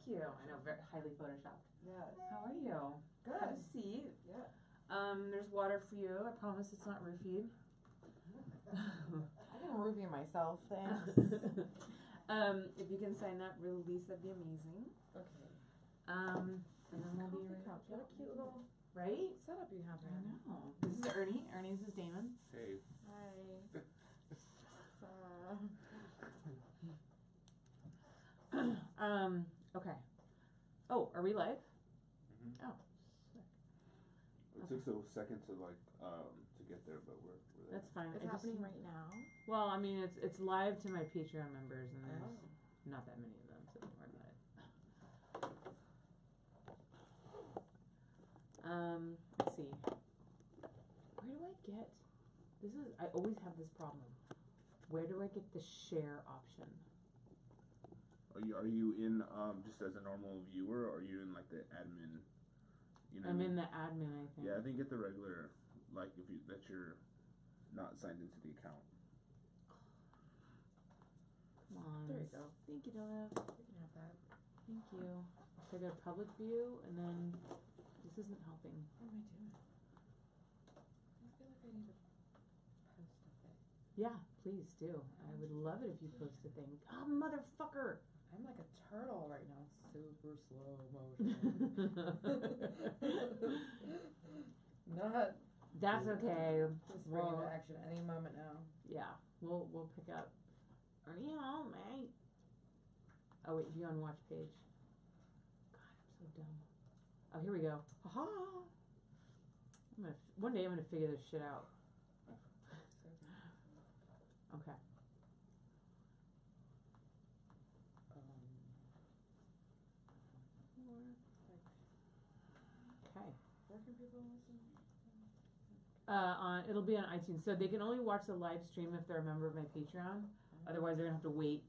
Thank you. I know, very highly photoshopped. Yes. How are you? Good. Have a seat. Yeah. There's water for you. I promise it's not roofied. I can roofie myself, thanks. If you can sign that release, that'd be amazing. Okay. And then we'll be right Couch. What a cute little right. setup you have I here. know. This is Ernie. Ernie, this is Damon. Hey. Hi. Okay. Oh, are we live? Mm-hmm. Oh, sick. It took a second to to get there, but we're there. That's fine. It's happening right now. Well, I mean, it's live to my Patreon members, and there's Oh. not that many of them, so don't worry about it. Let's see. Where do I get? I always have this problem. Where do I get the share option? Are you in just as a normal viewer, or are you in like the admin? You know. I'm in the admin, I think. Yeah, I think get the regular, like if you're not signed into the account. Come on. There you go. Thank you, Della. You can have that. Thank you. So I got a public view, and then this isn't helping. What am I doing? I feel like I need to post a thing. Yeah, please do. I would love it if you post a thing. Oh, motherfucker! I'm like a turtle right now. Super slow motion. Not That's okay. just spring into Well, action any moment now. yeah, we'll pick up. Ernie home, mate. Oh wait, view on watch page. God, I'm so dumb. Oh, here we go. Haha. One day I'm gonna figure this shit out. Okay. Okay. Where can people listen? It'll be on iTunes, so they can only watch the live stream if they're a member of my Patreon. Otherwise, they're gonna have to wait.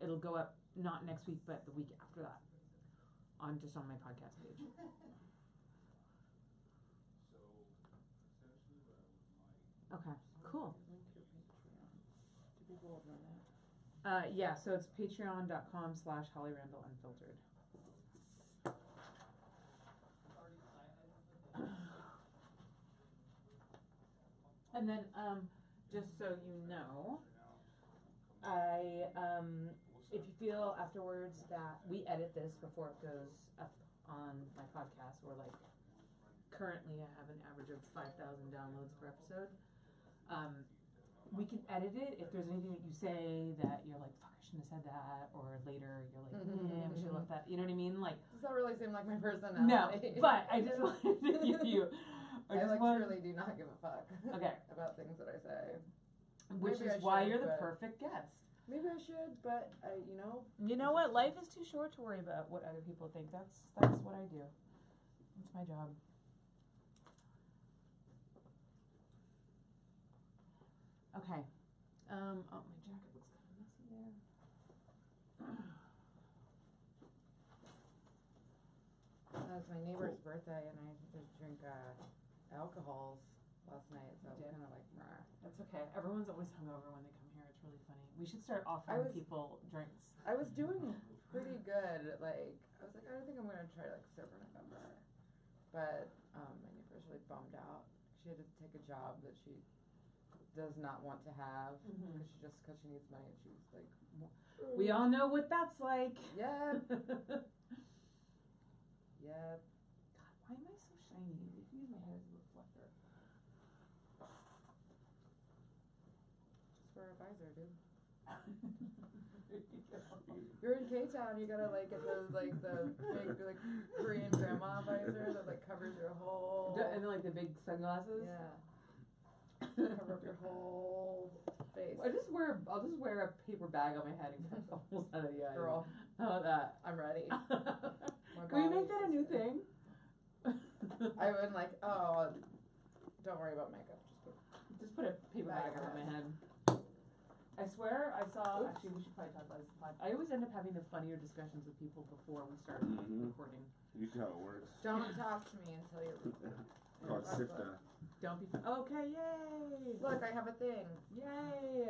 It'll go up not next week, but the week after that, on my podcast page. Okay, cool. Link your Patreon. Do people run that? Yeah, so it's patreon.com/HollyRandallUnfiltered. And then, just so you know, if you feel afterwards that we edit this before it goes up on my podcast, or like currently I have an average of 5,000 downloads per episode, we can edit it if there's anything that you say that you're like, fuck, I shouldn't have said that, or later you're like, yeah, I should have left that, you know what I mean? Like, Does that really seem like my personality? no, but I just wanted to give you, I truly do not give a fuck okay, about things that I say. which Maybe is I why should, you're the but- perfect guest. Maybe I should, but You know what? Life is too short to worry about what other people think. That's what I do. That's my job. Okay. Oh, my jacket looks kind of messy there. It's my neighbor's birthday, and I had to drink alcohols last night, so I'm kind of like, rah. That's okay. Everyone's always hungover when they come here. It's really funny. We should start offering people drinks. I was doing pretty good. Like, I was like, I don't think I'm gonna try like sober November, but my neighbor's really bummed out. She had to take a job that she does not want to have because she needs money, and she was like, We all know what that's like. Yep. Yep. God, why am I so shiny? I can use my hair as a reflector. Just for a visor, dude. You're in K-Town, you gotta like get those like the big like Korean grandma visor that like covers your whole And then like the big sunglasses. Yeah. Cover up your whole face. I'll just wear a paper bag on my head and get almost out of the eye. Girl. How about that? I'm ready. Can we make that a new thing? I would like, oh, don't worry about makeup. Just put a paper bag on my head. I swear I saw, actually we should probably talk about this. I always end up having the funnier discussions with people before we start recording. Usually how it works. Don't talk to me until you're Called SIFTA. Don't be okay, yay! Look, I have a thing. Yay!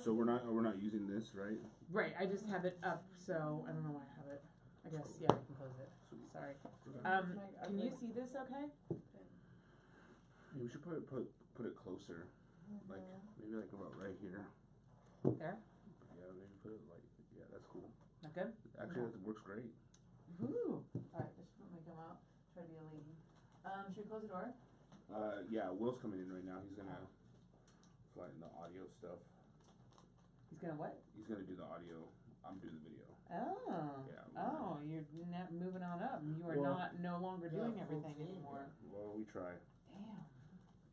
So we're not using this, right? Right, I just have it up, so I don't know why I have it. I guess, yeah, we can close it. Sorry. Can you see this okay? Yeah, we should put it closer. Like, maybe like about right here. There? Yeah, maybe put it like, yeah, that's cool. That good? Actually, it works great. Ooh. Alright, just let me come out. Try to be a lady. Should we close the door? Yeah, Will's coming in right now. He's gonna fly in the audio stuff. He's gonna what? He's gonna do the audio. I'm doing the video. Oh. Yeah. Oh, you're moving on up. You are no longer doing everything anymore. Well, we try. Damn.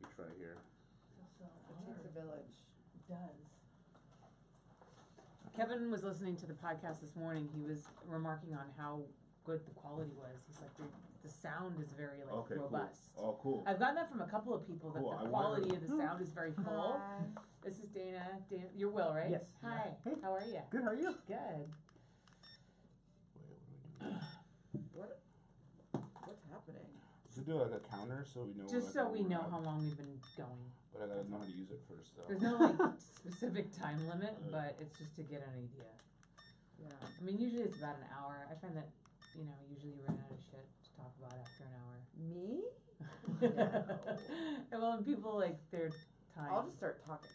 We try here. So It takes a village. It does. Kevin was listening to the podcast this morning. He was remarking on how good the quality was. He's like, the sound is very robust. Cool. Oh, cool. I've gotten that from a couple of people that the quality of the sound is very full. Hi. This is Dana. You're Will, right? Yes. Hi. Hey. How are you? Good, how are you? Good. What's happening? Just do like a counter so we know. Just so we know how long we've been going. But I gotta know how to use it first, though. There's no specific time limit, but it's just to get an idea. Yeah. I mean, usually it's about an hour. I find that, usually you run out of shit to talk about after an hour. Me? And well, and people their time. I'll just start talking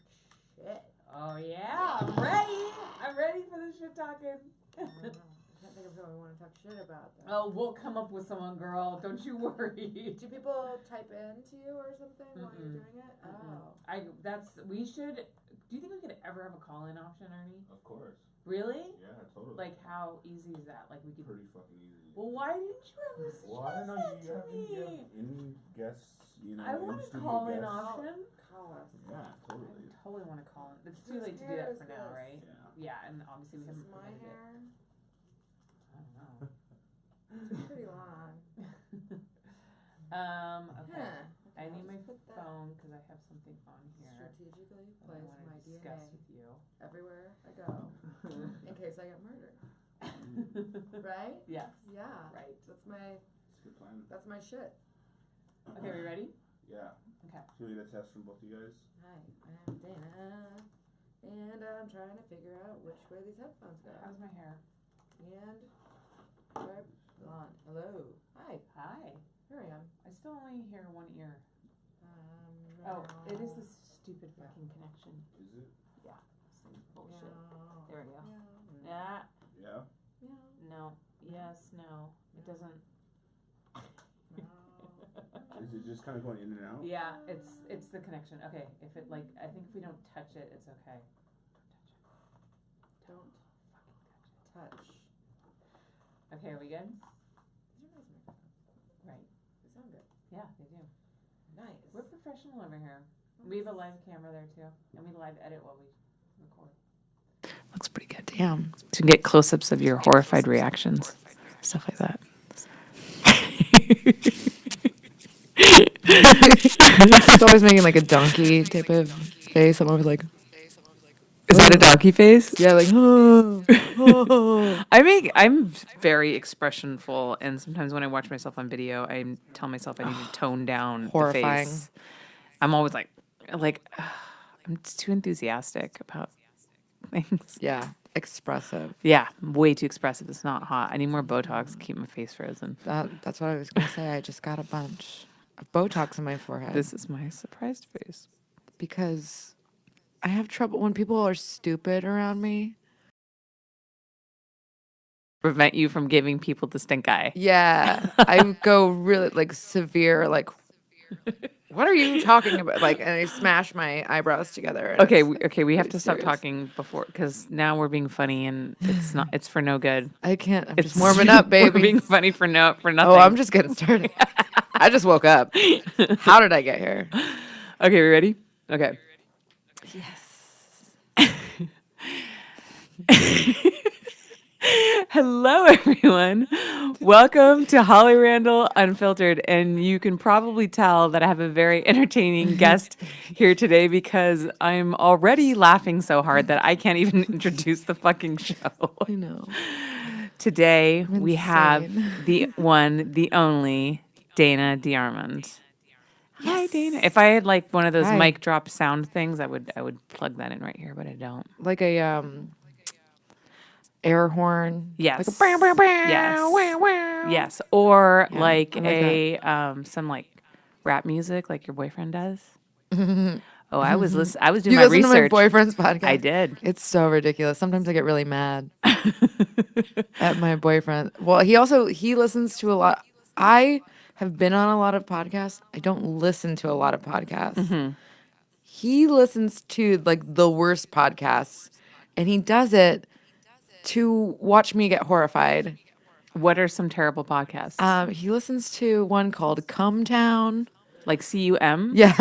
shit. Oh yeah, I'm ready. I'm ready for the shit talking. I don't know. I can't think of who I want to talk shit about. Though. Oh, we'll come up with someone, girl. Don't you worry. Do people type in to you or something while you're doing it? Oh. We should. Do you think we could ever have a call-in option, Ernie? Of course. Really? Yeah, totally. Like, how easy is that? Like, we could. Pretty fucking easy. Well, why didn't you ever suggest Well, I don't know. that You to me? have in guests, I want a in-studio call-in guests. option. Call us. Yeah, totally. I totally want to call in. It's too Whose late to do hair that is for now, this? right? Yeah. Yeah, and obviously we Is this haven't my promoted it. hair? I don't know. It's pretty long. Okay. Huh. I need my Put that phone because I have something on here strategically that I place want my to discuss DNA with you. everywhere I go in case I get murdered. Right? Yes. Yeah. Right. That's my That's a good plan. that's my shit. Okay, we ready? Yeah. Okay. Should we get a test from both you guys? Hi, I'm Dana, and I'm trying to figure out which way these headphones go. How's my hair? And sharp blonde. Hello. Hi. Hi. Here I am. I still only hear one ear. Oh, it is this stupid fucking connection. Is it? Some bullshit. Meow. There we go. Meow. Yeah. Yeah. Meow. No. Yes. No. It doesn't. Is it just kind of going in and out? Yeah. It's the connection. Okay. If it I think if we don't touch it, it's okay. Don't touch. Okay. Are we good? These are nice microphones. Right. They sound good. Yeah, they do. Nice. We're professional over here. We have a live camera there too, and we live edit while we record. Looks pretty good. Damn. To get close-ups of your horrified reactions. Stuff like that. It's always making like a donkey type of face. I'm always like, is that a donkey face? Yeah, like, I'm very expressionful, and sometimes when I watch myself on video, I tell myself I need to tone down Horrifying. the face. I'm always like I'm too enthusiastic about things. Yeah, expressive. Yeah, way too expressive. It's not hot. I need more Botox to keep my face frozen. That's what I was gonna say. I just got a bunch of Botox in my forehead This is my surprised face. because I have trouble when people are stupid around me. Prevent you from giving people the stink eye. Yeah, I go really like severe, like, what are you talking about? Like, and I smash my eyebrows together. And Okay, it's, we have pretty to stop serious. talking before because now we're being funny and it's not. It's for no good. I can't. I'm It's just warming up, We're baby. being funny for nothing. Oh, I'm just getting started. I just woke up. How did I get here? Okay, we ready? Okay. Hello, everyone. Welcome to Holly Randall Unfiltered. And you can probably tell that I have a very entertaining guest here today because I'm already laughing so hard that I can't even introduce the fucking show. I know. Today, we have insane. the one, the only Dana DeArmond. Hi, Dana. If I had like one of those Hi. mic drop sound things, I would plug that in right here, but I don't. Like a air horn. Yes. Like a bow, bow, bow, Yes. wow, wow. Yes, or Yeah, like I like a some like rap music, like your boyfriend does. Oh, I was doing You my listen to my research. boyfriend's podcast? I did. It's so ridiculous. Sometimes I get really mad at my boyfriend. Well, he listens to a lot. I have been on a lot of podcasts. I don't listen to a lot of podcasts. He listens to like the worst podcasts, and he does it to watch me get horrified. What are some terrible podcasts? He listens to one called Come Town. Like CUM? Yeah.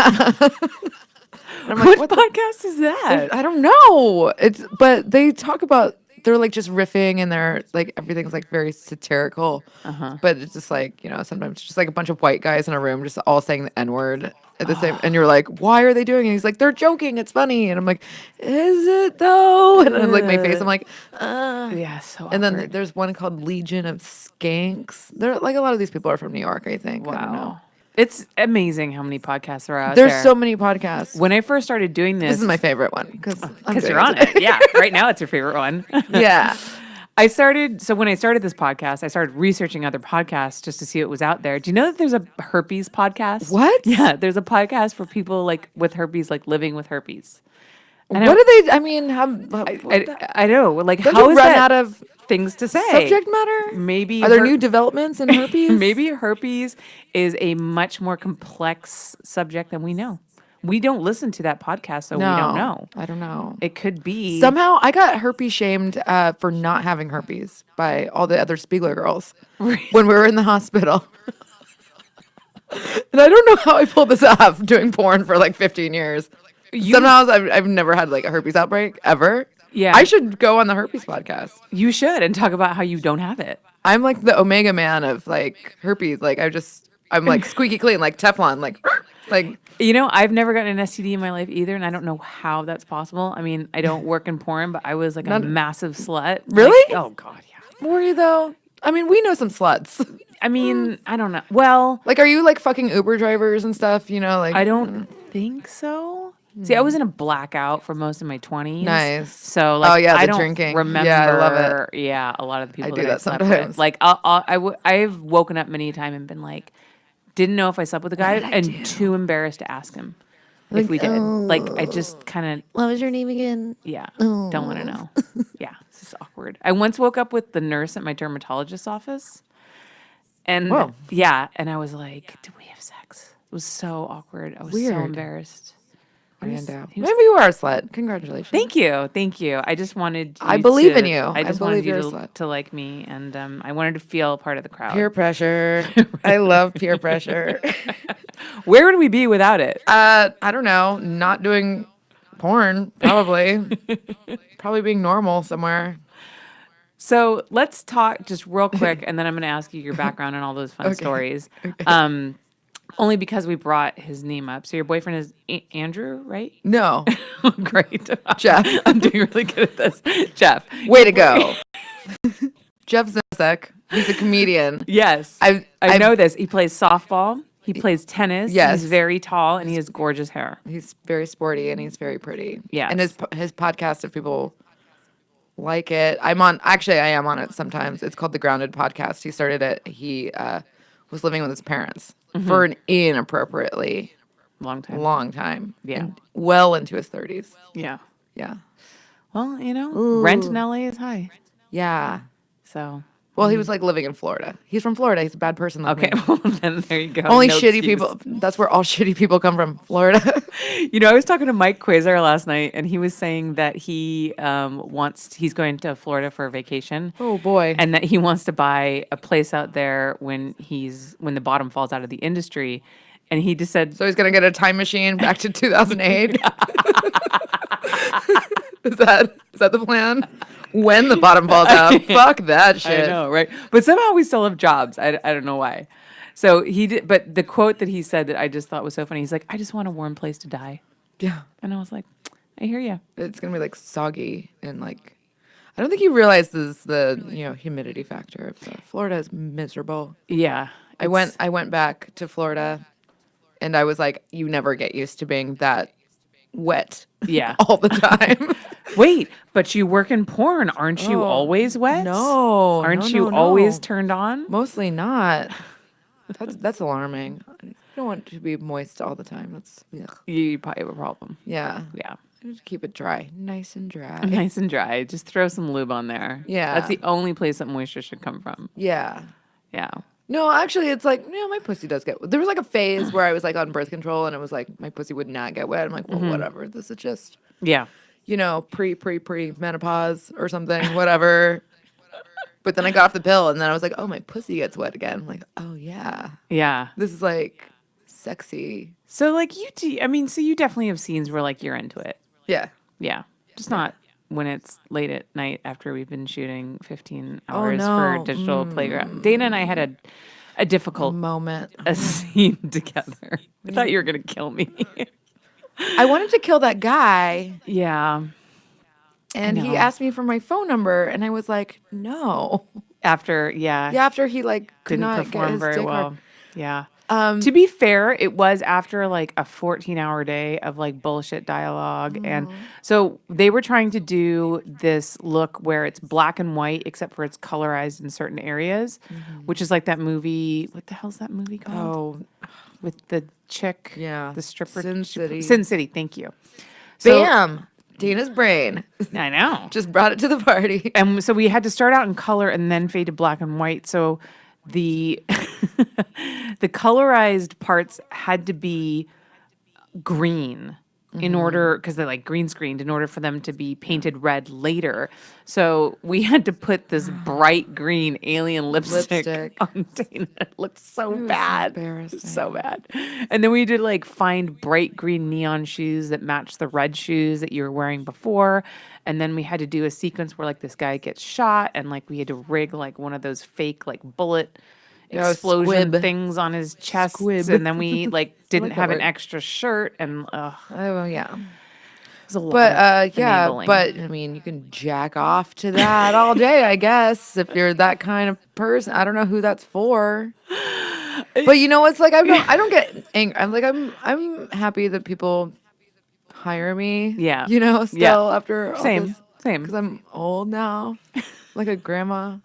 And I'm like, What what the podcast is that? I don't know. But they talk about they're like just riffing and they're like everything's like very satirical. But it's just like, sometimes it's just like a bunch of white guys in a room just all saying the N-word at the same and you're like, why are they doing it? And he's like, they're joking, it's funny. And I'm like, is it though? And I'm like my face, I'm like, Yeah, so and then awkward. there's one called Legion of Skanks. They're like a lot of these people are from New York, I think. I don't know. Wow. It's amazing how many podcasts are out there. There's so many podcasts. When I first started doing This is my favorite one because you're on it. Yeah, right now it's your favorite one. Yeah. When I started this podcast, I started researching other podcasts just to see what was out there. Do you know that there's a herpes podcast? What? Yeah, there's a podcast for people like with herpes, like living with herpes. And What do they? I mean, I know. Like, don't how you is run that out of things to say? subject matter? Maybe Are there new developments in herpes? Maybe herpes is a much more complex subject than we know. We don't listen to that podcast, so we don't know. I don't know. It could be Somehow I got herpes shamed for not having herpes by all the other Spiegler girls when we were in the hospital. And I don't know how I pulled this off doing porn for like 15 years. Somehow I've never had like a herpes outbreak ever. Yeah. I should go on the herpes podcast. You should and talk about how you don't have it. I'm like the Omega man of like herpes. Like I'm like squeaky clean, like Teflon, like. I've never gotten an STD in my life either, and I don't know how that's possible. I mean, I don't work in porn, but I was like a massive slut. Really? Like, oh God, yeah. Were you though? I mean, we know some sluts. I mean, I don't know. Well, Like, are you like fucking Uber drivers and stuff? Like I don't think so. See, I was in a blackout for most of my 20s. Nice. So, like, Oh, yeah, I the don't drinking. remember. Yeah, I love it. Yeah, a lot of the people I do that I that slept sometimes. with. Like, I've woken up many a time and been like, didn't know if I slept with a guy and too embarrassed to ask him if we did. Like, I just kind of, What was your name again? yeah, don't want to know. Yeah, it's just awkward. I once woke up with the nurse at my dermatologist's office. And Whoa. yeah, and I was like, did we have sex? It was so awkward. I was so Weird. embarrassed. Rando. he was- Maybe you are a slut. Congratulations. Thank you. I just wanted I you believe to- in you. I just I wanted believe you're you a slut. to like me, and I wanted to feel part of the crowd. Peer pressure. I love peer pressure. Where would we be without it? I don't know. Not doing porn, probably. Probably being normal somewhere. So let's talk just real quick, and then I'm going to ask you your background and all those fun stories. Only because we brought his name up. So your boyfriend is Andrew, right? No. Great. Jeff. I'm doing really good at this. Jeff. Way to go. Jeff Zinsek. He's a comedian. Yes. I know this. He plays softball. He plays tennis. Yes. He's very tall, and he has gorgeous hair. He's very sporty and he's very pretty. Yes. And his podcast, if people like it, I am on it sometimes. It's called The Grounded Podcast. He started it. He was living with his parents for an inappropriately Long time. long time. Yeah. And well into his 30s. Yeah. Yeah. Well, rent in LA is high. Yeah. So, Well, he was like living in Florida. He's from Florida. He's a bad person. Like okay. me. Well, then there you go. Only No shitty excuse. people. That's where all shitty people come from. Florida. I was talking to Mike Quasar last night, and he was saying that he's going to Florida for a vacation. Oh boy. And that he wants to buy a place out there when the bottom falls out of the industry. And he just said, So he's gonna get a time machine back to 2008. Is that the plan? When the bottom falls out, fuck that shit. I know, right? But somehow we still have jobs. I don't know why. So he did, but the quote that he said that I just thought was so funny. He's like, I just want a warm place to die. Yeah, And I was like, I hear you. it's gonna be like soggy and like. I don't think he realizes the humidity factor of Florida is miserable. Yeah. I went back to Florida, and I was like, you never get used to being that wet Yeah. all the time. Wait, but you work in porn. Aren't you Oh, always wet? No. Aren't no, you no, always no. turned on? Mostly not. That's alarming. I don't want to be moist all the time. That's ugh. You probably have a problem. Yeah. Yeah. Just keep it dry, nice and dry. Nice and dry. Just throw some lube on there. Yeah. That's the only place that moisture should come from. Yeah. Yeah. No, actually, it's like, my pussy does get. There was like a phase where I was like on birth control, and it was like my pussy would not get wet. I'm like, well, whatever. This is just, Yeah. pre menopause or something, whatever. But then I got off the pill, and then I was like, oh, my pussy gets wet again. I'm like, oh yeah, Yeah. this is like sexy. So like so you definitely have scenes where like you're into it. Yeah. Yeah. Just not when it's late at night after we've been shooting 15 hours for no. digital playground. Dana and I had a difficult Moment. a scene together. I thought you were gonna kill me. I wanted to kill that guy, Yeah. and he know. asked me for my phone number, and I was like, no. After Yeah, after he like could didn't not get perform his very dick well. hard. Yeah. Um, To be fair, it was after like a 14-hour day of like bullshit dialogue. And so they were trying to do this look where it's black and white, except for it's colorized in certain areas, which is like that movie. What the hell's that movie called? oh, With the chick, yeah, the stripper. Sin City. Sin City, thank you. So, Bam! Dana's brain I know. just brought it to the party. And so we had to start out in color and then fade to black and white. So the the colorized parts had to be green in order, because they're like green screened, in order for them to be painted red later. So we had to put this bright green alien lipstick on Dana. It looked so was bad. embarrassing. So bad. And then we did like find bright green neon shoes that matched the red shoes that you were wearing before. And then we had to do a sequence where like this guy gets shot, and like we had to rig like one of those fake like bullet explosion squib. things on his chest. Squib. And then we like didn't that have an word. extra shirt, and Oh yeah, it was a lot but of yeah, finagling. but I mean, you can jack off to that all day, I guess, if you're that kind of person. I don't know who that's for. But you know, it's like I don't get angry. I'm like I'm happy that people hire me. Yeah. You know, still Yeah. after all Same. because I'm old now, like a grandma.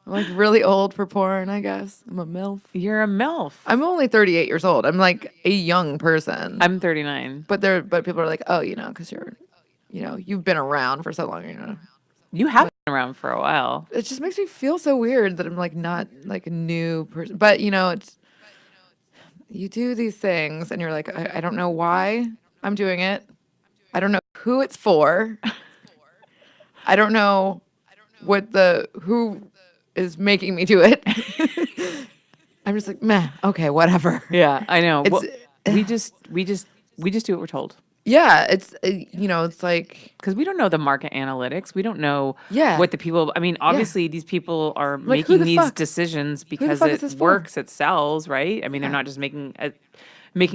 I'm like really old for porn, I guess. I'm a MILF. You're a MILF. I'm only 38 years old. I'm like a young person. I'm 39. but people are like, oh, because you've been around for so long, You have been around for a while. It just makes me feel so weird that I'm like not like a new person. But it's you do these things and you're like, I don't know why I'm doing it. I don't know who it's for. I don't know who is making me do it. I'm just like, meh, okay, whatever. Yeah, I know. It's- Well, we just do what we're told. Yeah, it's it's like, Because we don't know the market analytics. We don't know Yeah. what the people. I mean, obviously, these people are Like, who making the these fuck? decisions because fuck is it this for? works, it sells, right? I mean, they're not just making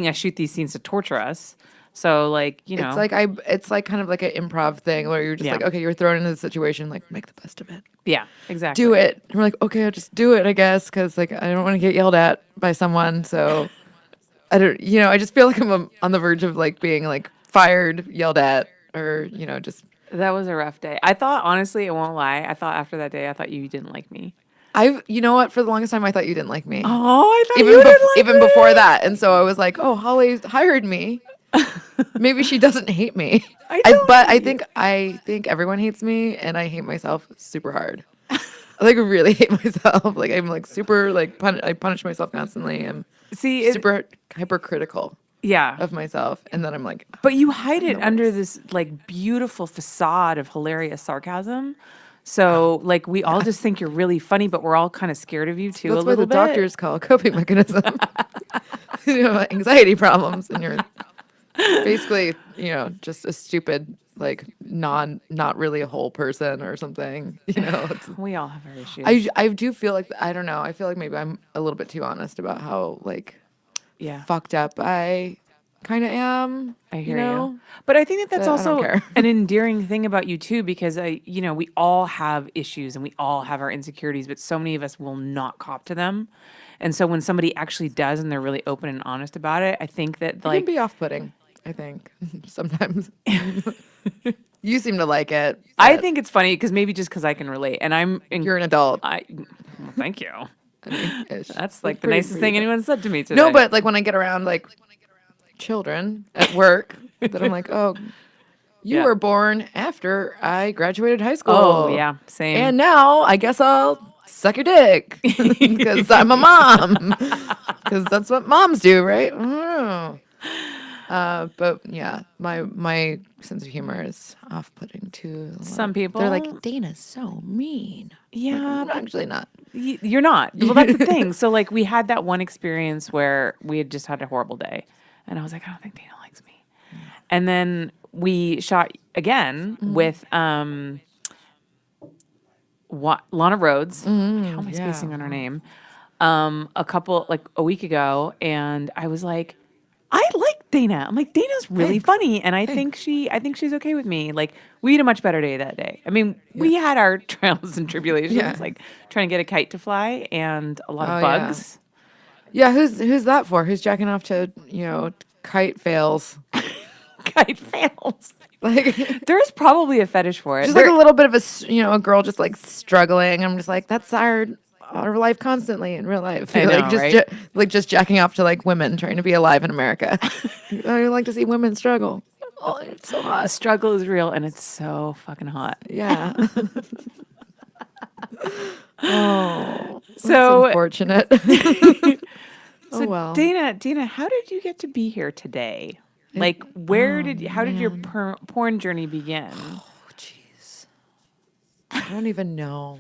us shoot these scenes to torture us. So, like, it's like it's like kind of like an improv thing where you're just Yeah. like, okay, you're thrown into the situation, like make the best of it. yeah, exactly. Do it. And we're like, okay, I'll just do it, I guess, because like I don't want to get yelled at by someone. So I don't, I just feel like I'm on the verge of like being like fired, yelled at, or just That was a rough day. I thought, honestly, I won't lie. I thought after that day, I thought you didn't like me. you know what? For the longest time, I thought you didn't like me. Oh, I thought even you didn't like even me. before that, and so I was like, oh, Holly hired me. Maybe she doesn't hate me. But I think everyone hates me, and I hate myself super hard. I like really hate myself. Like I'm like super like I punish myself constantly. I'm super hypercritical Yeah. of myself, and then I'm like, But you hide it under this like beautiful facade of hilarious sarcasm. So like we all just think you're really funny, but we're all kind of scared of you too. that's a what little the bit. doctors call a coping mechanism. Anxiety problems, and you're basically just a stupid like not really a whole person or something. We all have our issues. I do feel like I don't know. I feel like maybe I'm a little bit too honest about how like yeah. fucked up I kind of am. I hear you. you. But I think that that's But I don't also care. an endearing thing about you too, because we all have issues and we all have our insecurities, but so many of us will not cop to them. And so when somebody actually does and they're really open and honest about it, I think that It like can be off-putting. I think sometimes. You seem to like it. I but think it's funny because maybe just because I can relate, and you're an adult. well, thank you. I mean, ish. That's like the Pretty- nicest pretty thing adult. anyone said to me today. No, but like when I get around like children at work, that I'm like, oh, you Yeah. were born after I graduated high school. oh yeah, same. And now I guess I'll suck your dick because I'm a mom. Because that's what moms do, right? I don't know. But yeah, my sense of humor is off-putting to a lot Some of- people. They're like, Dana's so mean. yeah, I'm actually not. You're not. Well, that's the thing. So like we had that one experience where we had just had a horrible day, and I was like, I don't think Dana likes me. And then we shot again with Lana Rhodes. How am I spacing on her name? A week ago, and I was like, I like Dana. I'm like, Dana's really funny, and I think she's okay with me. Like, we had a much better day that day. I mean, we had our trials and tribulations, Yeah. like trying to get a kite to fly and a lot of Oh, yeah. bugs. Yeah, who's that for? Who's jacking off to, kite fails? Kite fails. Like There is probably a fetish for it. just like a little bit of a girl just like struggling. I'm just like, that's our life constantly in real life. I like know, just right? like just jacking off to like women trying to be alive in America. I like to see women struggle. Oh, it's so the hot. struggle is real, and it's so fucking hot. Yeah. Oh, So- that's unfortunate. So Oh well. Dana, how did you get to be here today? Like, how did your porn journey begin? Oh, jeez. I don't even know.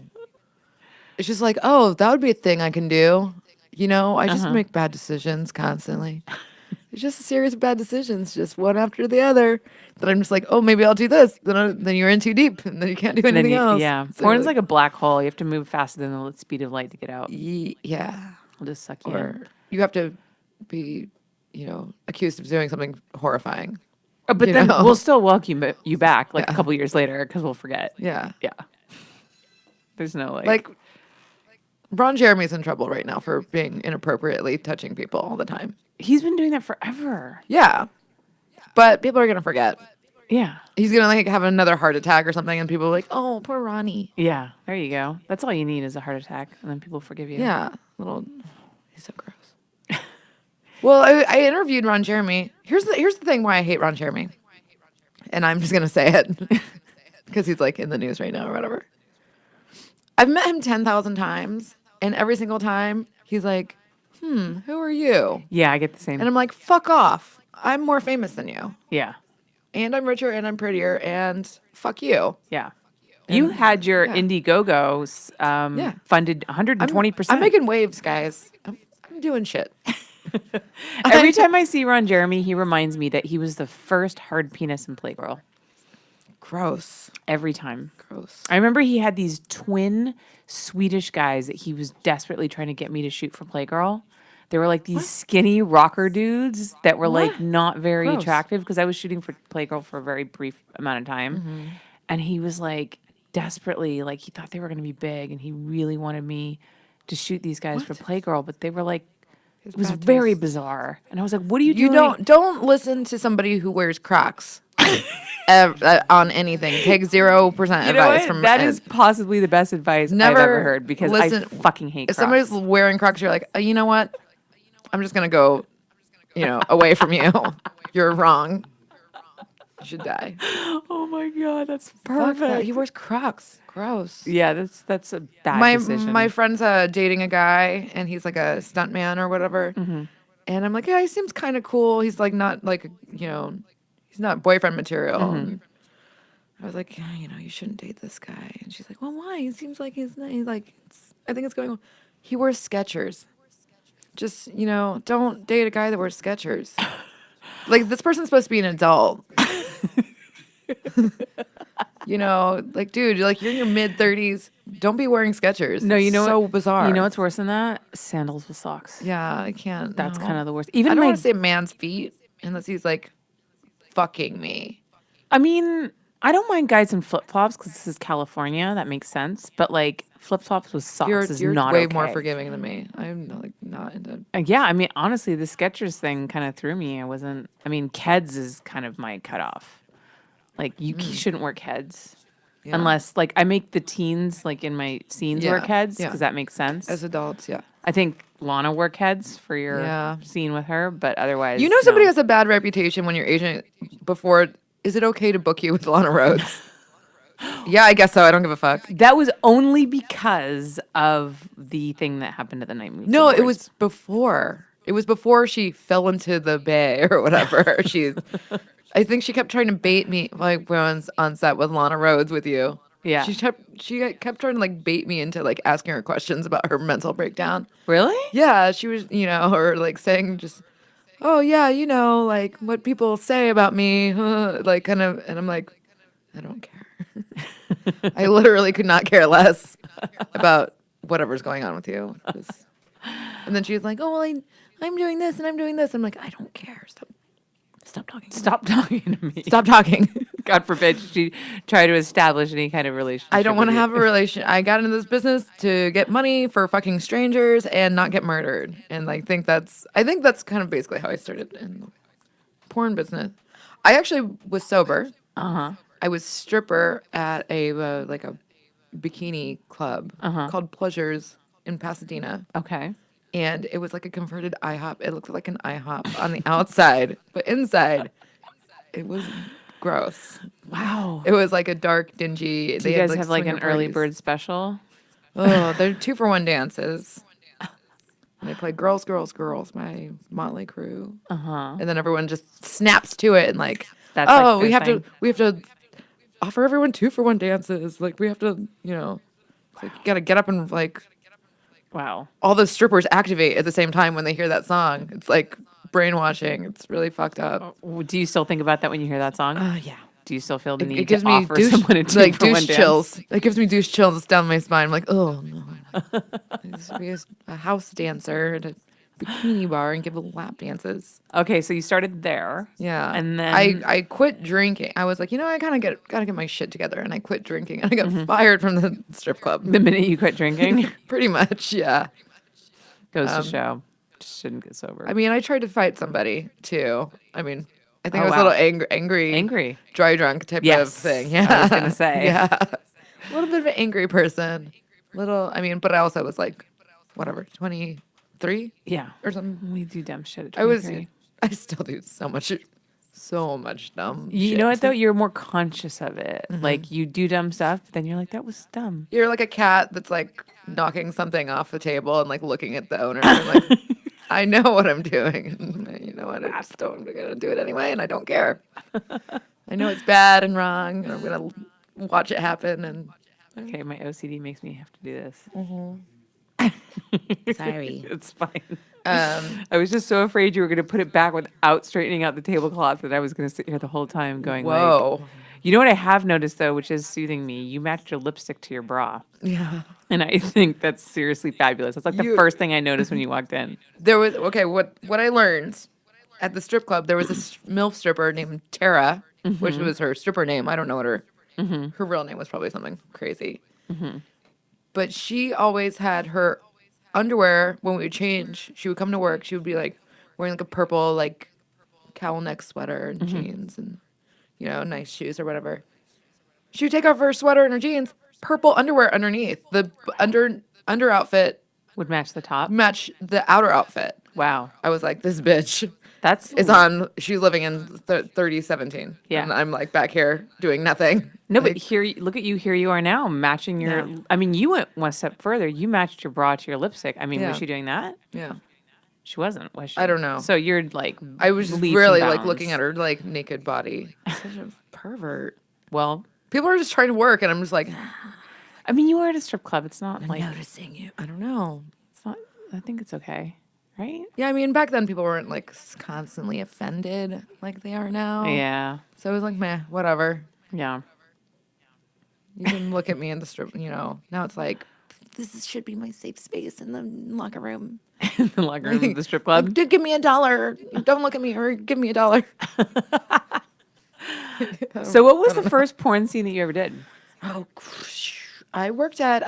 It's just like, oh, that would be a thing I can do. I just make bad decisions constantly. It's just a series of bad decisions, just one after the other. Then I'm just like, oh, maybe I'll do this. Then you're in too deep, and then you can't do Then anything else. yeah, So porn's like a black hole. You have to move faster than the speed of light to get out. yeah. It'll just suck you in. Or you have to be, accused of doing something horrifying. But you then know? we'll still welcome you back like a Yeah. couple years later because we'll forget. Yeah. Yeah. There's no Like Ron Jeremy's in trouble right now for being inappropriately touching people all the time. he's been doing that forever. Yeah. But people are going to forget. Yeah. He's going to like have another heart attack or something and people are like, "Oh, poor Ronnie." Yeah. There you go. That's all you need is a heart attack, and then people forgive you. Yeah. He's so gross. Well, I interviewed Ron Jeremy. Here's the thing why I hate Ron Jeremy. And I'm just going to say it because he's like in the news right now or whatever. I've met him 10,000 times, and every single time he's like, who are you? Yeah, I get the same. And I'm like, fuck off. I'm more famous than you. Yeah. And I'm richer and I'm prettier and fuck you. Yeah. You had your yeah. Indiegogos funded 120%. I'm making waves, guys. I'm doing shit. Every time I see Ron Jeremy, he reminds me that he was the first hard penis in Playgirl. Gross. Every time. Gross. I remember he had these twin Swedish guys that he was desperately trying to get me to shoot for Playgirl. They were like these skinny rocker dudes that were like not very Gross. attractive because I was shooting for Playgirl for a very brief amount of time. Mm-hmm. And he was like desperately, like he thought they were going to be big and he really wanted me to shoot these guys for Playgirl, but they were like, it was bad very taste. bizarre. And I was like, what are you You doing? don't listen to somebody who wears Crocs on anything. Take 0% You know advice what? from That is possibly the best advice I've Never ever heard because I listen- fucking hate if Crocs. somebody's wearing Crocs, you're like, you know what? I'm just gonna go, away from you. You're wrong. You should die. Oh my god, that's Fuck perfect. that. He wears Crocs. Gross. Yeah, that's a bad my decision. my friend's dating a guy and he's like a stuntman or whatever. Mm-hmm. And I'm like, yeah, he seems kind of cool. He's like not like he's not boyfriend material. Mm-hmm. And I was like, yeah, you shouldn't date this guy. And she's like, well, why? He seems like he's like I think it's going on. He wears Skechers. Just don't date a guy that wears Skechers. Like this person's supposed to be an adult. Like, dude, you're in your mid-30s. Don't be wearing Skechers. No, you know so what? bizarre. You know what's worse than that? Sandals with socks. Yeah, I can't. That's no. kind of the worst. I Even don't my, want to say man's feet unless he's like fucking me. I mean, I don't mind guys in flip flops because this is California. That makes sense. But like flip flops with socks is You're not way okay. more forgiving than me. I'm not into. Yeah, I mean, honestly, the Skechers thing kind of threw me. I mean, Keds is kind of my cutoff. Like, you shouldn't wear Keds. Yeah. Unless, like, I make the teens, like, in my scenes wear Yeah, Keds yeah. because that makes sense. As adults, yeah. I think Lana wore Keds for your Yeah. scene with her, but otherwise, You know somebody no. has a bad reputation when your agent before. Is it okay to book you with Lana Rhodes? Yeah, I guess so. I don't give a fuck. That was only because of the thing that happened at the Night Moves No, it Awards. was before. It was before she fell into the bay or whatever. I think she kept trying to bait me like when I was on set with Lana Rhodes with you. Yeah. She kept trying to like bait me into like asking her questions about her mental breakdown. Really? Yeah, she was, or like saying just, oh yeah, like what people say about me, like kind of, and I'm like, I don't care. I literally could not care less about whatever's going on with you. And then she was like, oh well, I'm doing this and I'm doing this. I'm like, I don't care. Stop talking. Stop talking to me. Stop talking. God forbid she try to establish any kind of relationship. I don't want to with you. have a relation. I got into this business to get money for fucking strangers and not get murdered. And I think that's kind of basically how I started in the porn business. I actually was sober. Uh-huh. I was stripper at a like a bikini club called Pleasures in Pasadena. Okay. And it was like a converted IHOP. It looked like an IHOP on the outside, but inside it was gross. Wow. It was like a dark, dingy. Do you guys have like an early bird special? Oh, they're 2-for-1 dances. And they play Girls, Girls, Girls, my Motley Crue. Uh-huh. And then everyone just snaps to it and like, That's oh, like we their have thing. to offer everyone 2-for-1 dances. Like we have to, it's like you gotta get up and like Wow. all the strippers activate at the same time when they hear that song. It's like brainwashing. It's really fucked up. Do you still think about that when you hear that song? Yeah. Do you still feel the It need gives to me offer someone a like two-for-one douche dance? chills. It gives me douche chills down my spine. I'm like, oh no. I used to be a house dancer at a bikini bar and give lap dances. Okay, so you started there. Yeah. And then I quit drinking. I was like, I kind of gotta get my shit together, and I quit drinking, and I got fired from the strip club. the minute you quit drinking, Pretty much, yeah. goes to show. Just shouldn't get sober. I mean, I tried to fight somebody too. I mean, I think Oh, I was wow. a little angry, dry drunk type of Yes, thing. I Yeah, was gonna say. yeah, a little bit of an angry person. But I also was like, whatever, 23 Yeah. or something. We do dumb shit at I was, 23. I still do so much dumb. You shit. know what though? You're more conscious of it. Like you do dumb stuff, then you're like, that was dumb. You're like a cat that's like knocking something off the table and like looking at the owner and like, I know what I'm doing. And you know what? I'm gonna do it anyway, and I don't care. I know it's bad and wrong, and I'm gonna watch it happen. And Okay, my OCD makes me have to do this. sorry. It's fine. I was just so afraid you were going to put it back without straightening out the tablecloth that I was going to sit here the whole time going, Whoa. like, you know what I have noticed though, which is soothing me? You matched your lipstick to your bra. Yeah. And I think that's seriously fabulous. That's like the first thing I noticed when you walked in. There was what I learned at the strip club. There was a MILF stripper named Tara, which was her stripper name. I don't know what her real name was. Probably something crazy. But she always had her underwear when we would change. She would come to work. She would be like wearing like a purple like cowl neck sweater and jeans and nice shoes or whatever. She would take off her sweater and her jeans, purple underwear underneath. The under outfit Would match the top. match the outer outfit. Wow. I was like, this bitch That's is on. She's living in 3017. Yeah. And I'm like back here doing nothing. No, Like, but look at you. Here you are now, matching your. Yeah. I mean, you went one step further. You matched your bra to your lipstick. I mean, Yeah. was she doing that? yeah. She wasn't, was she? I don't know. So you're like, I was leaps really and like bounds. looking at her like naked body. Such a pervert. Well, People are just trying to work, and I'm just like, I mean, you were at a strip club. It's not like noticing you. I don't know. it's not. I think it's okay, right? Yeah, I mean, back then people weren't like constantly offended like they are now. Yeah, So it was like, meh, whatever. yeah. You can look at me in the strip, Now it's like, should be my safe space in the locker room. In the locker room of the strip club. Like, dude, give me $1. Don't look at me, or give me $1. So what was the first porn scene that you ever did? Oh, I worked at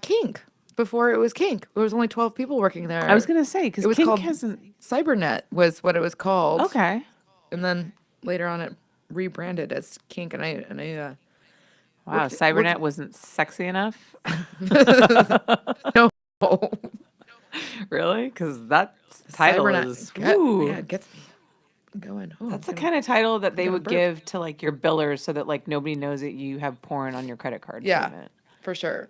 Kink before it was Kink. There was only 12 people working there. I was gonna say because It was Kink called hasn't. Cybernet was what it was called. Okay. And then later on it rebranded as Kink, and I Wow, Cybernet wasn't sexy enough. no. Really? Because that title is. Ooh. Yeah, it gets me going. Oh, That's the kind of title that they gonna would burp. give to like your billers so that like nobody knows that you have porn on your credit card. Yeah. statement. For sure.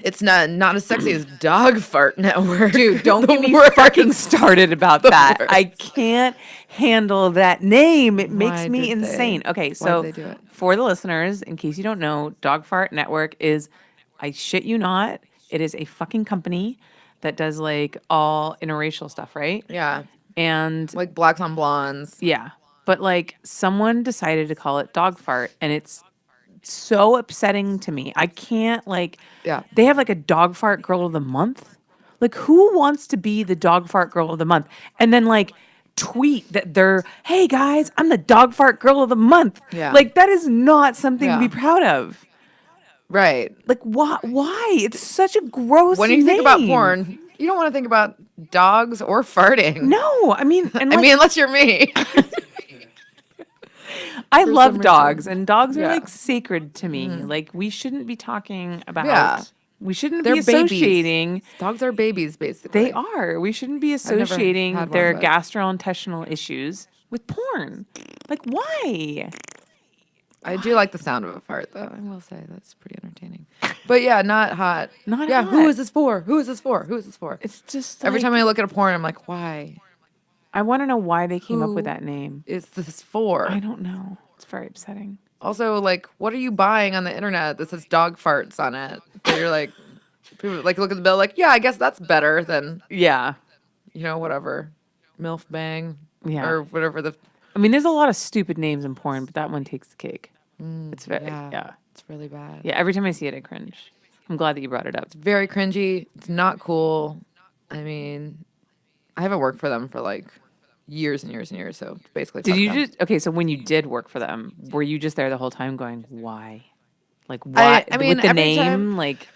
It's not as sexy as Dog Fart Network. Dude, don't The get me worst. fucking started about that. worst. I can't handle that name. It makes Why me did they? insane. Okay, Why so did they do it? for the listeners, in case you don't know, Dog Fart Network is, I shit you not, it is a fucking company that does like all interracial stuff, right? Yeah. And Like blacks on blondes. yeah, but like someone decided to call it Dog Fart, and it's so upsetting to me. I can't like. Yeah. They have like a dog fart girl of the month. Like who wants to be the dog fart girl of the month? And then like tweet that they're, hey guys, I'm the dog fart girl of the month. Yeah. Like that is not something to be proud of. Right. Like why? It's such a gross When you think about name. porn, you don't want to think about dogs or farting. No, I mean, and I like, mean, unless you're me. I for love some dogs, reason. and dogs are Yeah. like sacred to me. Like we shouldn't be talking about. Yeah. We shouldn't They're be babies. associating. Dogs are babies, basically. They are. We shouldn't be never associating had one, their but- gastrointestinal issues with porn. Like, why? I do like the sound of a fart, though. I will say that's pretty entertaining. But yeah, not hot. Not yeah. hot. Who is this for? Who is this for? Who is this for? It's just Every like- time I look at a porn, I'm like, why I want to know why they came up with Who- that name. is this for? I don't know. It's very upsetting. Also, like, what are you buying on the internet that says dog farts on it? So you're like, people like look at the bill, like, yeah, I guess that's better than Yeah. whatever, MILF Bang, Yeah. or whatever the. I mean, there's a lot of stupid names in porn, but that one takes the cake. It's very, yeah. It's really bad. Yeah, every time I see it, I cringe. I'm glad that you brought it up. Very cringy. It's not cool. I mean, I haven't worked for them for like years and years and years. So basically, Did fuck you them. just, okay, so when you did work for them, were you just there the whole time going, why? Like, why? I mean, with the every name, time- like,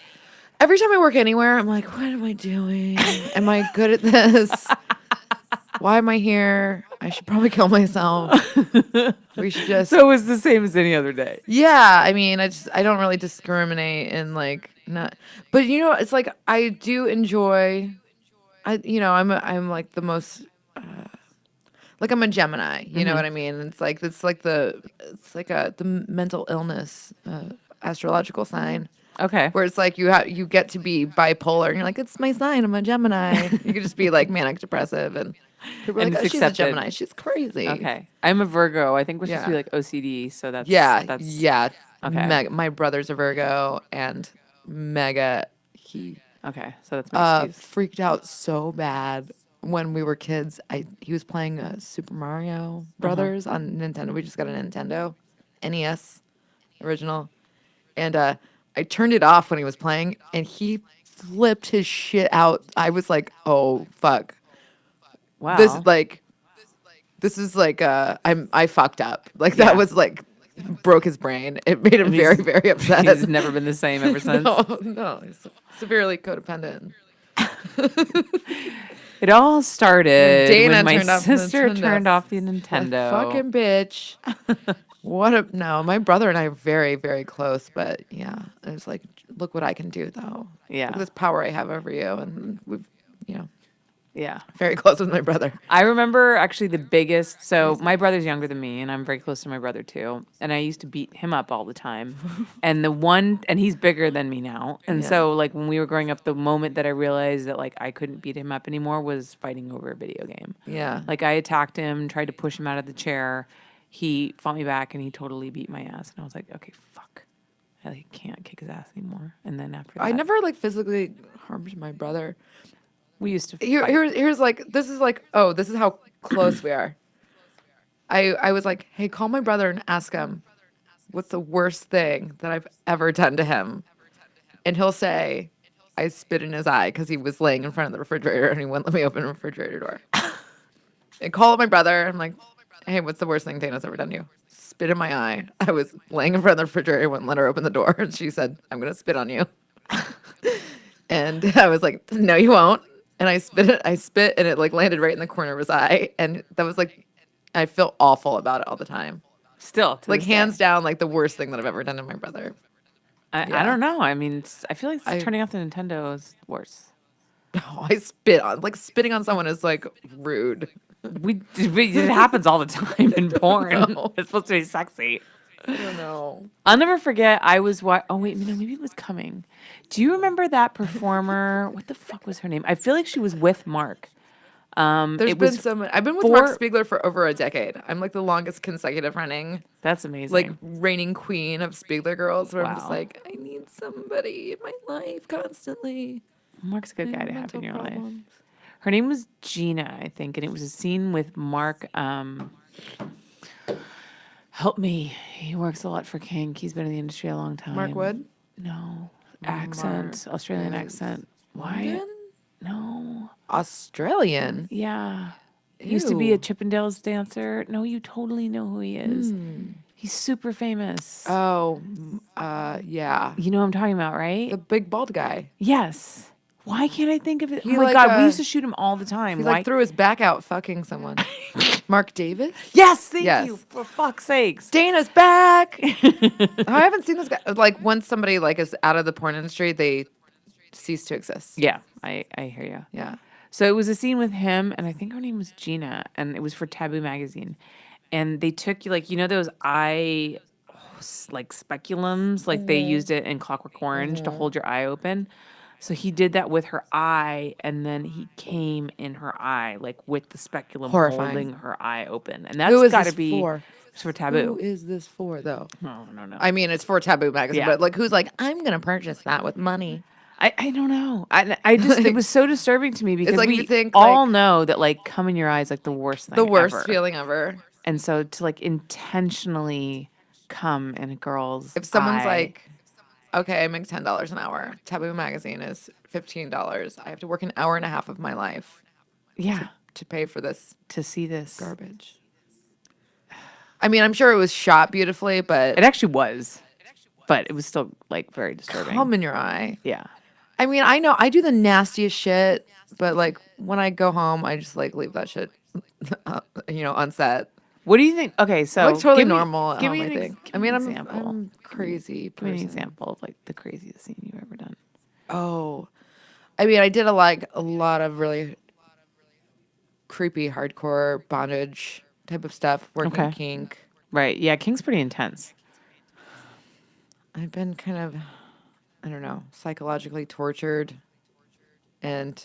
Every time I work anywhere, I'm like, what am I doing? Am I good at this? Why am I here? I should probably kill myself. We should just. so it was the same as any other day. Yeah, I mean, I don't really discriminate in like not, but it's like I do enjoy. I'm like the most. Like I'm a Gemini, you know what I mean? It's like the mental illness astrological sign. Okay. Where it's like you get to be bipolar and you're like, it's my sign, I'm a Gemini. You could just be like manic depressive and people are And like, oh, it's she's a accepted. Gemini. She's crazy. Okay. I'm a Virgo. I think we're supposed to be Yeah. like OCD, so that's Yeah. that's Yeah. Okay. My brother's a Virgo and he okay. So that's my excuse. freaked out so bad when we were kids. He was playing Super Mario Brothers on Nintendo. We just got a Nintendo NES original. And I turned it off when he was playing and he flipped his shit out. I was like, oh fuck. Wow. This is like I fucked up. Like that was like broke his brain. It made him very, very upset. He's never been the same ever since. No, he's severely codependent. It all started Dana when my turned off the sister Nintendo. turned off the That Nintendo. fucking bitch. No, my brother and I are very, very close, but yeah, it was like, look what I can do though. Yeah. Look at this power I have over you. And we've, Yeah. very close with my brother. I remember actually the biggest. So my brother's younger than me, and I'm very close to my brother too. And I used to beat him up all the time. And he's bigger than me now. And so like when we were growing up, the moment that I realized that like I couldn't beat him up anymore was fighting over a video game. Yeah. Like I attacked him, tried to push him out of the chair. He fought me back, and he totally beat my ass. And I was like, okay, fuck. I like, can't kick his ass anymore. And then after that, I never like physically harmed my brother. we used to fight. Here's like, this is how close we are. I was like, hey, call my brother and ask him what's the worst thing that I've ever done to him. And he'll say, I spit in his eye because he was laying in front of the refrigerator and he wouldn't let me open the refrigerator door. And call up my brother. I'm like, hey, what's the worst thing Dana's ever done to you? Spit in my eye. I was laying in front of the refrigerator. I wouldn't let her open the door. And she said, I'm going to spit on you. And I was like, no, you won't. And I spit and it like landed right in the corner of his eye. And that was like, I feel awful about it all the time. Still, to Like this hands day. down, like the worst thing that I've ever done to my brother. I yeah. don't know. I mean, I feel like I- turning off the Nintendo is worse. Oh, I spit on, like spitting on someone is like rude. It happens all the time in porn. know. It's supposed to be sexy. I don't know. I'll never forget. I was oh wait, no, maybe it was Coming. Do you remember that performer? What the fuck was her name? I feel like she was with Mark. There's it been was so many. I've been with 4 Mark Spiegler for over a decade. I'm like the longest consecutive running, That's amazing. like reigning queen of Spiegler girls. Where I'm just Wow. like, I need somebody in my life constantly. Mark's a good guy to have Mental in your life. problems. Her name was Gina, I think, and it was a scene with Mark. Help me. He works a lot for Kink. He's been in the industry a long time. Mark Wood. No. Accent. Australian is accent. Why? London? No. Australian. Yeah. He used to be a Ew. Chippendales dancer. No, you totally know who he is. He's super famous. Oh, yeah. You know what I'm talking about, right? The big bald guy. Yes. Why can't I think of it? He oh my like, God, we used to shoot him all the time. He Why? like threw his back out fucking someone. Mark Davis. Yes, thank Yes. you. For fuck's sakes. Dana's back. I haven't seen this guy. Like once somebody like is out of the porn industry, they cease to exist. Yeah, I hear you. Yeah. So it was a scene with him, and I think her name was Gina, and it was for Taboo magazine. And they took you like, you know, those eye like speculums, like they used it in Clockwork Orange to hold your eye open. So he did that with her eye, and then he came in her eye, like with the speculum Horrifying. holding her eye open. And Who that's is got to this be for? it's for Taboo. Who is this for though? No. I mean, it's for Taboo magazine, Yeah. but like, who's like, I'm gonna purchase that with money? I don't know. I just it was so disturbing to me because like we you think, all like- know that like cum in your eye is like the worst thing. The worst ever. feeling ever. And so to like intentionally come in a girl's If someone's eye- like, okay, I make $10 an hour. Taboo magazine is $15. I have to work an hour and a half of my life yeah, to pay for this to see this. garbage. I mean, I'm sure it was shot beautifully, but It actually was, but it was still like very disturbing. come in your eye. Yeah. I mean, I know I do the nastiest shit, but like when I go home, I just like leave that shit, on set. What do you think? Okay, so I'm like totally give me- normal at give home, me I an ex- think. give I me mean, an I'm example. crazy Give me an person. example of like the craziest scene you've ever done. Oh, I mean, I did a lot of really creepy, hardcore bondage type of stuff. Working Okay. kink. Right. Yeah, King's pretty intense. I've been kind of, I don't know, psychologically tortured, and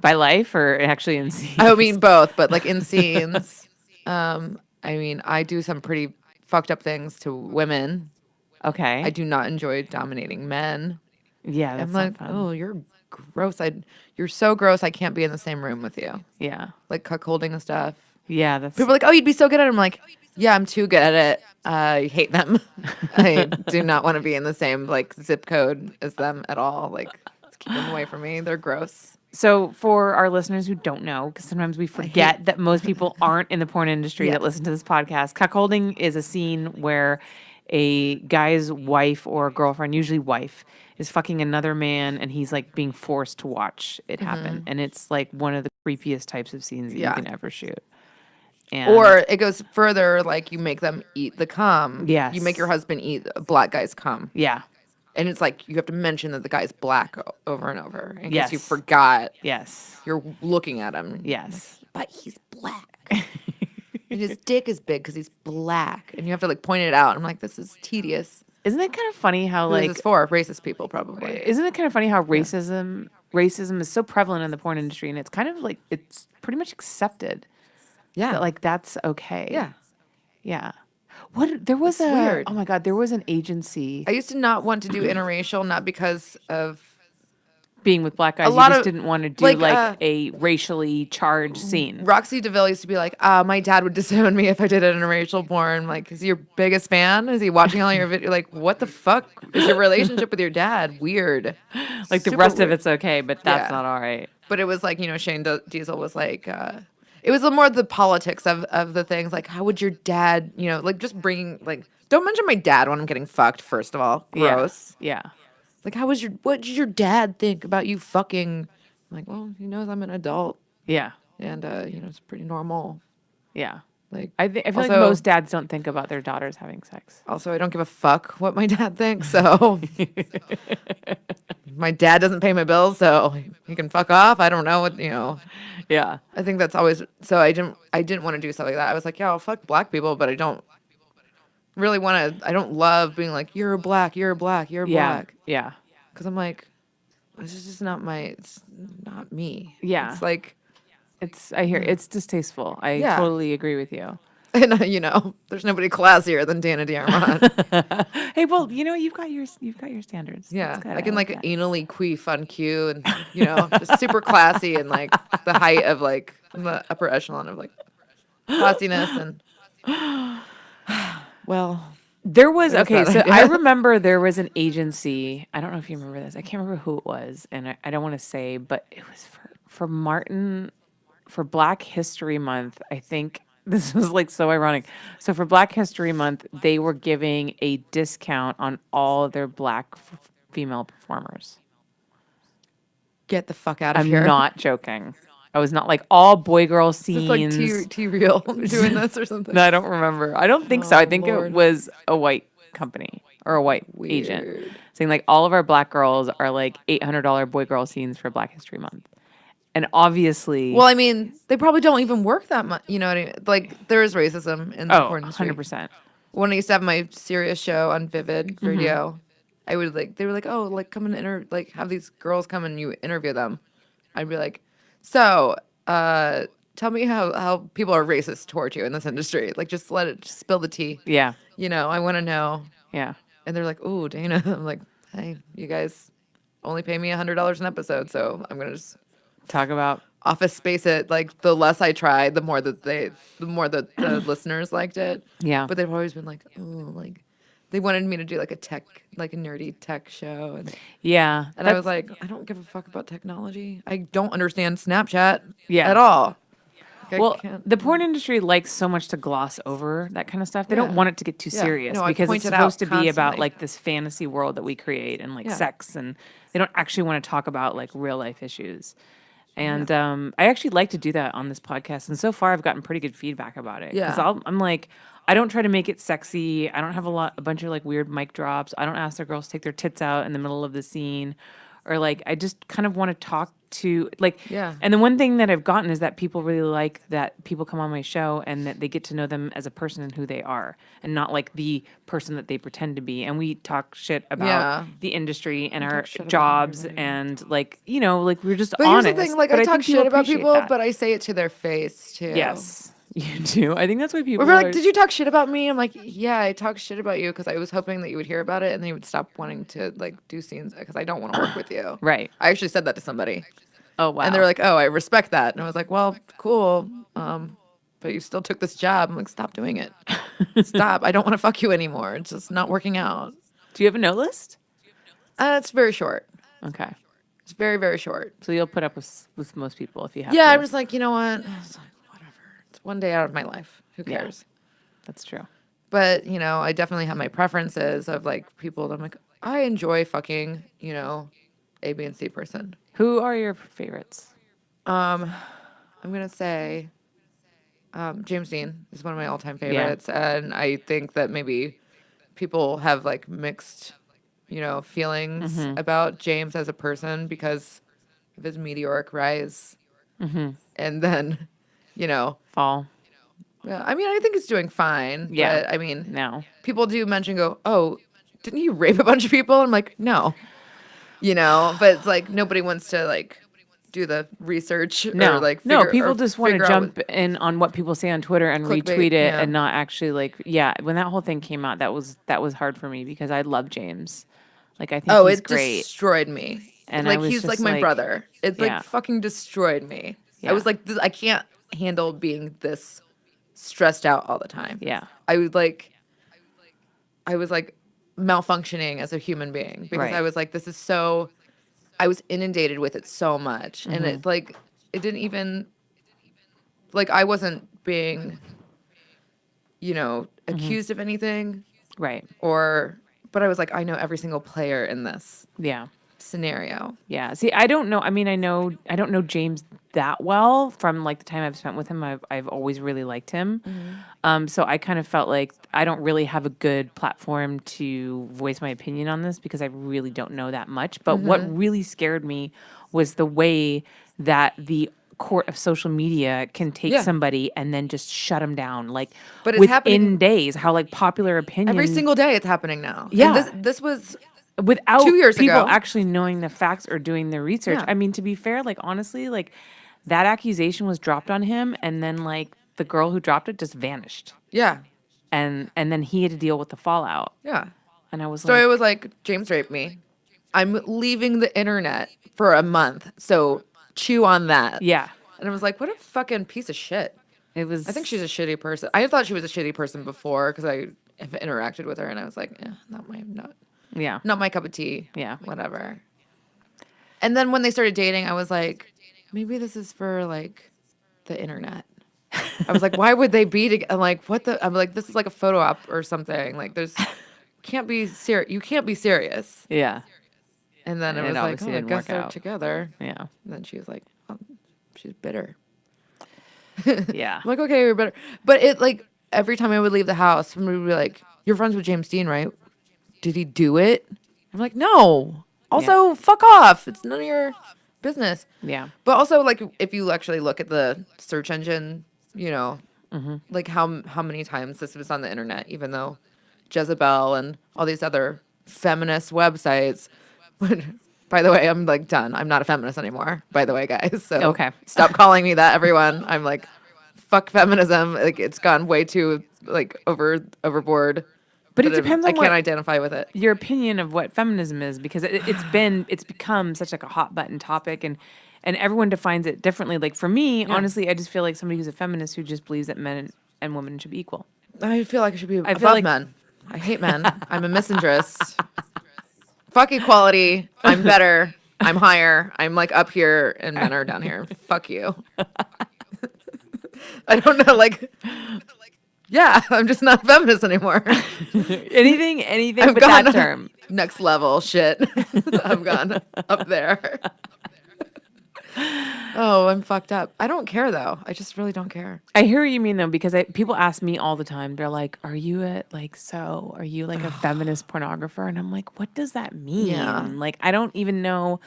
By life or actually in scenes? I mean both, but like in scenes. I mean, I do some pretty fucked up things to women. Okay. I do not enjoy dominating men. Yeah, that's I'm not like, fun. oh, you're gross. You're so gross. I can't be in the same room with you. Yeah. Like cuckolding and stuff. Yeah, that's People are like, oh, you'd be so good at it. I'm like, yeah, I'm too good at it. I hate them. I do not want to be in the same like zip code as them at all. Like, keep them away from me. They're gross. So, for our listeners who don't know, because sometimes we forget that most people aren't in the porn industry Yeah. that listen to this podcast, cuckolding is a scene where a guy's wife or girlfriend, usually wife, is fucking another man and he's like being forced to watch it happen. And it's like one of the creepiest types of scenes that Yeah. you can ever shoot. And Or it goes further, like you make them eat the cum. Yes. You make your husband eat a black guy's cum. yeah, And it's like you have to mention that the guy's black over and over. In case you Yes. forgot. yes, You're looking at him. yes. But he's black. And his dick is big because he's black. And you have to like point it out. I'm like, this is tedious. Isn't it kind of funny how Who is like this for? Racist people, probably. isn't it kind of funny how racism is so prevalent in the porn industry and it's kind of like it's pretty much accepted Yeah. that like that's okay. yeah. Yeah. What there was It's a weird. oh my god, there was an agency I used to not want to do interracial, not because of being with black guys. You lot just of- didn't want to do like, like a racially charged scene. Roxy DeVille used to be like, my dad would disown me if I did an interracial porn. Like, is he your biggest fan? Is he watching all your videos? Like, what the fuck is your relationship with your dad? Weird. Like the Super rest of weird. it's okay, but that's Yeah. not all right. But it was like, Shane Diesel was like, It was more the politics of the things. Like, how would your dad, like just bringing, like, don't mention my dad when I'm getting fucked, first of all. Gross. Yeah. Like, what did your dad think about you fucking? I'm like, well, he knows I'm an adult. Yeah. And, it's pretty normal. Yeah. Like, I feel like also- most dads don't think about their daughters having sex. Also, I don't give a fuck what my dad thinks, so my dad doesn't pay my bills, so he can fuck off. I don't know what, Yeah. I think that's always, so I didn't want to do stuff like that. I was like, yeah, I'll fuck black people, but I don't really want to, I don't love being like, you're black, you're black, you're black. Yeah. Because I'm like, this is just not it's not me. Yeah. It's like, It's distasteful. I Yeah. totally agree with you. and there's nobody classier than Dana DeArmond. Hey, well, you've got your standards. Yeah, That's good. I can like like that. anally queef on cue, and just super classy and like the height of like the upper echelon of like classiness and well, There was What is okay, that? so Yeah. I remember there was an agency. I don't know if you remember this. I can't remember who it was, and I don't want to say, but it was for Martin for Black History Month. I think this was like so ironic. So for Black History Month, they were giving a discount on all their black female performers. get the fuck out of I'm here. not joking. I was not like all boy girl Is scenes. this like T-Real doing this or something? No, I don't remember. I don't think so. Oh, I think Lord. it was a white company or a white agent Weird. saying like all of our black girls are like $800 boy girl scenes for Black History Month. And obviously, Well, I mean, they probably don't even work that much. You know what I mean? Like, there is racism in the porn industry. 100%. When I used to have my serious show on Vivid Mm-hmm. Radio, I would they were like, oh, like come and have these girls come and you interview them. I'd be like, so, tell me how people are racist towards you in this industry. Like, just spill the tea. Yeah. I want to know. Yeah. And they're like, ooh, Dana. I'm like, hey, you guys only pay me $100 an episode, so I'm gonna just Talk about office space it. Like, the less I tried, the more that the listeners liked it. yeah. But they've always been like, oh, like they wanted me to do like a nerdy tech show, yeah. and I was like, I don't give a fuck about technology. I don't understand Snapchat Yeah. at all. Like, I Well, can't- the porn industry likes so much to gloss over that kind of stuff. They don't Yeah. want it to get too Yeah. serious No, I because point it's it out supposed to be about constantly. like this fantasy world that we create and like Yeah. sex, and they don't actually want to talk about like real life issues. And I actually like to do that on this podcast, and so far I've gotten pretty good feedback about it. Yeah. Because I'm like, I don't try to make it sexy. I don't have a bunch of like weird mic drops. I don't ask the girls to take their tits out in the middle of the scene, or like I just kind of want to talk to like. Yeah. And the one thing that I've gotten is that people really like that people come on my show and that they get to know them as a person and who they are, and not like the person that they pretend to be. And we talk shit about Yeah. the industry and our shit about jobs everybody. and like like we're just But honest. here's the thing, like But I think talk shit about appreciate people, that. but I say it to their face too. yes, you do. I think that's why people We're are like, did you talk shit about me? I'm like, yeah, I talk shit about you because I was hoping that you would hear about it and then you would stop wanting to like do scenes because I don't want to work with you. right. I actually said that to somebody. Oh wow. And they were like, oh, I respect that. And I was like, well, cool. But you still took this job. I'm like, stop doing it. Stop. I don't want to fuck you anymore. It's just not working out. do you have a note list? It's very short. Okay, It's very, very short. so you'll put up with most people if you have Yeah, to. I'm just like, you know what? It's like, whatever. It's one day out of my life. Who Yeah. cares? That's true. But, I definitely have my preferences of like people that I'm like, I enjoy fucking, A, B, and C person. Who are your favorites? I'm gonna say James Dean is one of my all-time favorites, and I think that maybe people have like mixed, feelings about James as a person because of his meteoric rise, and then, Fall. yeah, I mean, I think he's doing fine. Yeah. But, I mean, No. people do mention, oh, didn't he rape a bunch of people? I'm like, no, but it's like nobody wants to like do the research No, or like no. figure- People or just want to figure out what- jump in on what people say on Twitter and Clickbait, retweet it yeah. and not actually like. Yeah, when that whole thing came out, that was hard for me because I love James. Like I think Oh, he's it great. destroyed me. And like I was he's like just my like- brother. It Yeah. like fucking destroyed me. Yeah. I was like, I can't handle being this stressed out all the time. Yeah. I was like malfunctioning as a human being because Right. I was like, this is so. I was inundated with it so much, and Mm-hmm. it like it didn't even. like I wasn't being, Mm-hmm. accused of anything Right. but I was like, I know every single player in this Yeah. scenario. Yeah. See, I don't know. I mean, I don't know James that well from like the time I've spent with him. I've always really liked him. So I kind of felt like I don't really have a good platform to voice my opinion on this because I really don't know that much. But what really scared me was the way that the court of social media can take Yeah. somebody and then just shut them down, like But it's within happening days. How like popular opinion every single day. It's happening now. Yeah. And this was without 2 years people ago. actually knowing the facts or doing the research. Yeah. I mean, to be fair, like honestly, like that accusation was dropped on him, and then like the girl who dropped it just vanished, yeah, and then he had to deal with the fallout. yeah. And I was So like, it was like James raped me. I'm leaving the internet for a month. So chew on that. yeah, And I was like, what a fucking piece of shit. it was. I think she's a shitty person. I thought she was a shitty person before because I have interacted with her, and I was like, not my cup of tea. Yeah. Whatever. And then when they started dating, I was like, maybe this is for like the internet. I was like, why would they be together? I'm like, what the? I'm like, this is like a photo op or something. Like, can't be serious. You can't be serious. Yeah, And then And it it was like, obviously oh, I didn't guess work they're out. together. yeah, And then she was like, oh, she's bitter. yeah. I'm like, okay, you're better. But it like every time I would leave the house, somebody would be like, you're friends with James Dean, right? Did he do it? I'm like, no. Also, fuck off. It's none of your business. Yeah. But also, like, if you actually look at the search engine, like how many times this was on the internet, even though Jezebel and all these other feminist websites. By the way, I'm like done. I'm not a feminist anymore. By the way, guys. So Okay. stop calling me that, everyone. I'm like, fuck feminism. Like it's gone way too like overboard. But it that depends I on can't what identify with it. your opinion of what feminism is, because it's become such like a hot button topic, and everyone defines it differently. Like for me, honestly, I just feel like somebody who's a feminist who just believes that men and women should be equal. I feel like I should be feel above like- men. I hate men. I'm a misandrist. Fuck equality. I'm better. I'm higher. I'm like up here and men are down here. Fuck you. I don't know, like yeah, I'm just not a feminist anymore. anything I've but that gone term. next level shit. I've gone up there. Oh, I'm fucked up. I don't care though. I just really don't care. I hear what you mean though, because people ask me all the time. They're like, "Are you a feminist pornographer?" And I'm like, "What does that mean?" Yeah. Like, I don't even know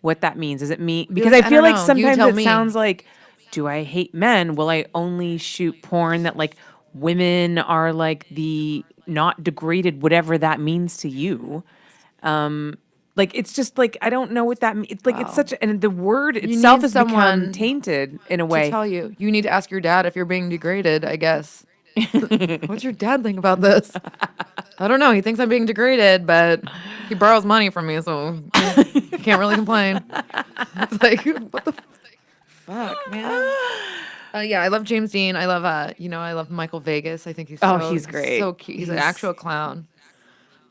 what that means. Does it mean because like, I I feel don't like know. You sometimes tell it me. sounds like, do I hate men? Will I only shoot porn that like women are like the not degraded, whatever that means to you? Like it's just like I don't know what that means. It's like it's such and the word itself need has become someone tainted in a To way. tell you, you need to ask your dad if you're being degraded, I guess. What's your dad think about this? I don't know. He thinks I'm being degraded, but he borrows money from me, so he can't really complain. It's like, what the fuck, man? Yeah, I love James Dean. I love, I love Michael Vegas. I think he's He's great. so cute. He's an actual clown.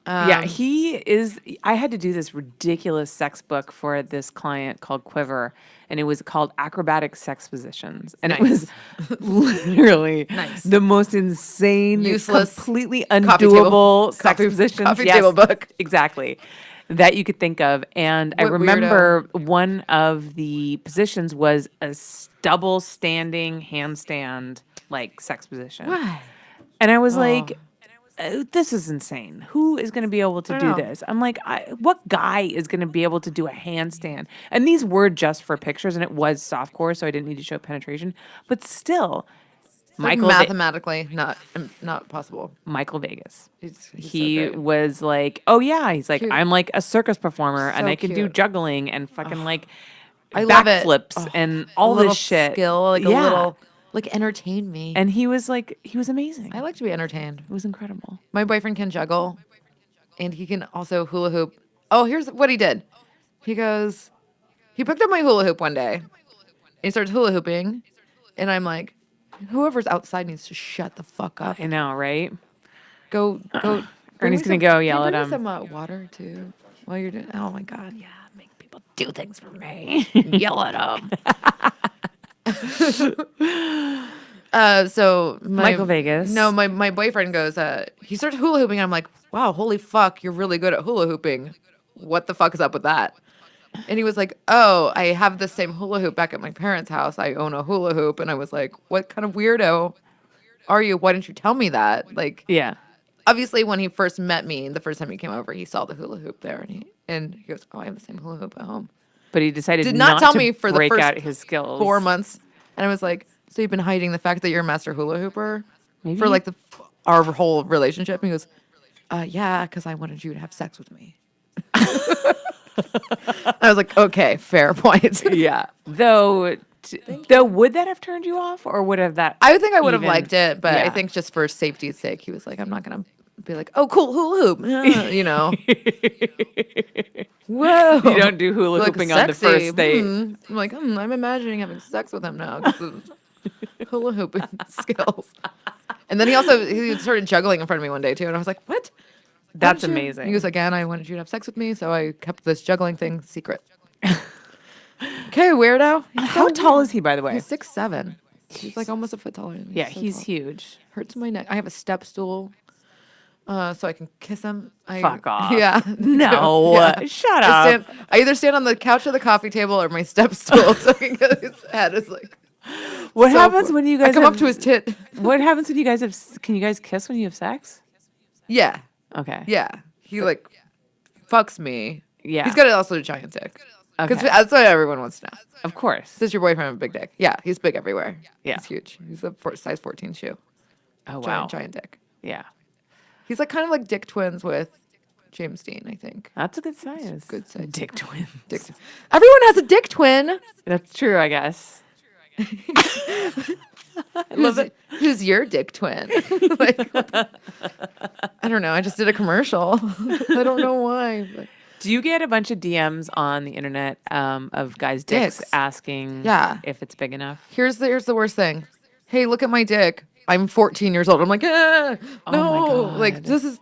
Yeah, he is. I had to do this ridiculous sex book for this client called Quiver, and it was called Acrobatic Sex Positions. And it was literally the most insane, Useless completely coffee table- undoable sex coffee- positions. coffee table book. Exactly. That you could think of. And I What remember one of the positions was a double standing handstand, like sex position. What? And I was like, this is insane. Who is going to be able to I do know. this? I'm like, what guy is going to be able to do a handstand? And these were just for pictures, and it was softcore, so I didn't need to show penetration. But still, Like mathematically not possible. Michael Vegas. He's so He great. was like, oh yeah, he's like, Cute. I'm like a circus performer, and So I can do cute. juggling and fucking like I love it. backflips and A all little this shit. skill, like a Yeah. little, like entertain me. And he was amazing. I like to be entertained. It was incredible. My boyfriend can juggle, and he can also hula hoop. Oh, here's what he did. He goes, he picked up my hula hoop one day. And he starts hula hooping, and I'm like, whoever's outside needs to shut the fuck up. I know, right? Go. bring Ernie's me gonna go can you yell at bring me him. Some water too while you're doing. Oh my god, yeah, make people do things for me. Yell at him. So Michael Vegas. No, my boyfriend goes, he starts hula hooping. And I'm like, wow, holy fuck, you're really good at hula hooping. What the fuck is up with that? And he was like, oh, I have the same hula hoop back at my parents' house. I own a hula hoop. And I was like, what kind of weirdo are you? Why didn't you tell me that? Like, Yeah. obviously, when he first met me, the first time he came over, he saw the hula hoop there, and he goes, "Oh, I have the same hula hoop at home." But he decided Did not tell to me for the break first out his skills. 4 months, and I was like, "So you've been hiding the fact that you're a master hula hooper Maybe. for like our whole relationship?" And he goes, "Yeah, because I wanted you to have sex with me." I was like, "Okay, fair point." Yeah. Though, would that have turned you off, or would have that? I would think I would have even- liked it, but I yeah. think just for safety's sake, he was like, "I'm not gonna be like, oh, cool hula hoop," you know. Whoa. You don't do hula Like, hooping on the sexy. first date. I'm like, I'm imagining having sex with him now because of hula hooping skills. And then he started juggling in front of me one day too, and I was like, what? That's Why didn't you-" amazing. He goes, again, I wanted you to have sex with me, so I kept this juggling thing secret. Okay, weirdo. How tall is he, by the way? He's 6'7". He's like almost a foot taller than me. Yeah, So he's tall. huge. Hurts my neck. I have a step stool, so I can kiss him. Fuck off. Yeah. No. Yeah. Shut I, up. I either stand on the couch or the coffee table or my step stool so I can get his head is like. What so happens cool. when you guys I come have, up to his tit. What happens when you guys have? Can you guys kiss when you have sex? Yeah, Okay. yeah. He like fucks me. Yeah. He's got also a giant dick. Because Okay. that's what everyone wants to know. Of course. Does your boyfriend have a big dick? Yeah, he's big everywhere. Yeah. He's huge. He's a size 14 shoe. Oh wow. Giant dick. Yeah. He's like kind of like dick twins with James Dean, I think. That's a good size. Good size. Dick twins. Dick. Everyone has a dick twin. That's true, I guess. I love it. Who's your dick twin? Like, I don't know. I just did a commercial. I don't know why. But. Do you get a bunch of DMs on the internet of guys' dicks Dicks. asking Yeah. if it's big enough? Here's the worst thing. Hey, look at my dick. I'm 14 years old. I'm like, no. God. Like, this is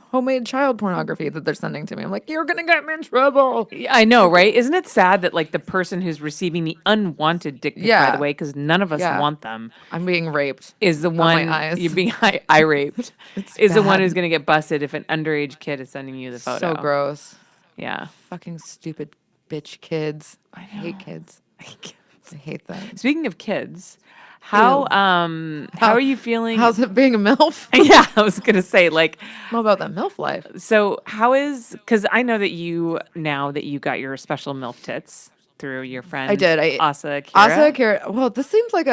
homemade child pornography that they're sending to me. I'm like, you're going to get me in trouble. Yeah, I know, right? Isn't it sad that like the person who's receiving the unwanted dick pic, by Yeah. the way, because none of us Yeah. want them, I'm being raped. is the one my eyes. you're being eye raped. Is the one bad. who's going to get busted if an underage kid is sending you the photo. So gross. Yeah. Fucking stupid bitch kids. I know. hate kids. I hate them. Speaking of kids, how are you feeling? How's it being a MILF? Yeah, I was gonna say like. How about that MILF life? So how is, because I know that you, now that you got your special MILF tits through your friend. I did. Asa Kira. Asa Kira. Well, this seems like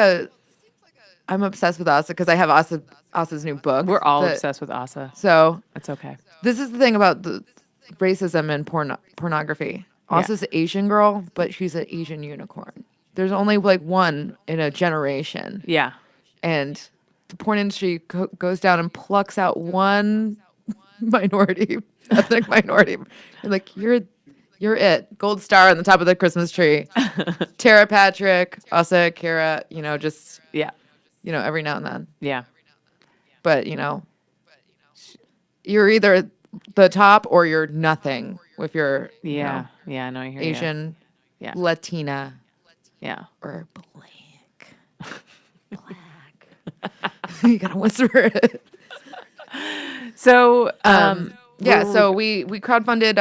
I'm obsessed with Asa because I have Asa's new book. We're all that- obsessed with Asa. So It's okay. this is the thing about the racism and pornography. Yeah. Asa's an Asian girl, but she's an Asian unicorn. There's only like one in a generation. Yeah. And the porn industry goes down and plucks out one minority, ethnic minority. You're like, you're it. Gold star on the top of the Christmas tree. Tara Patrick, Asa Kira, just, Yeah. every now and then. Yeah. But, you're either the top or you're nothing with your Yeah. Yeah. No, I hear you. Asian, Yeah. Latina, Yeah. or black. You gotta whisper it. So, Yeah, so we crowdfunded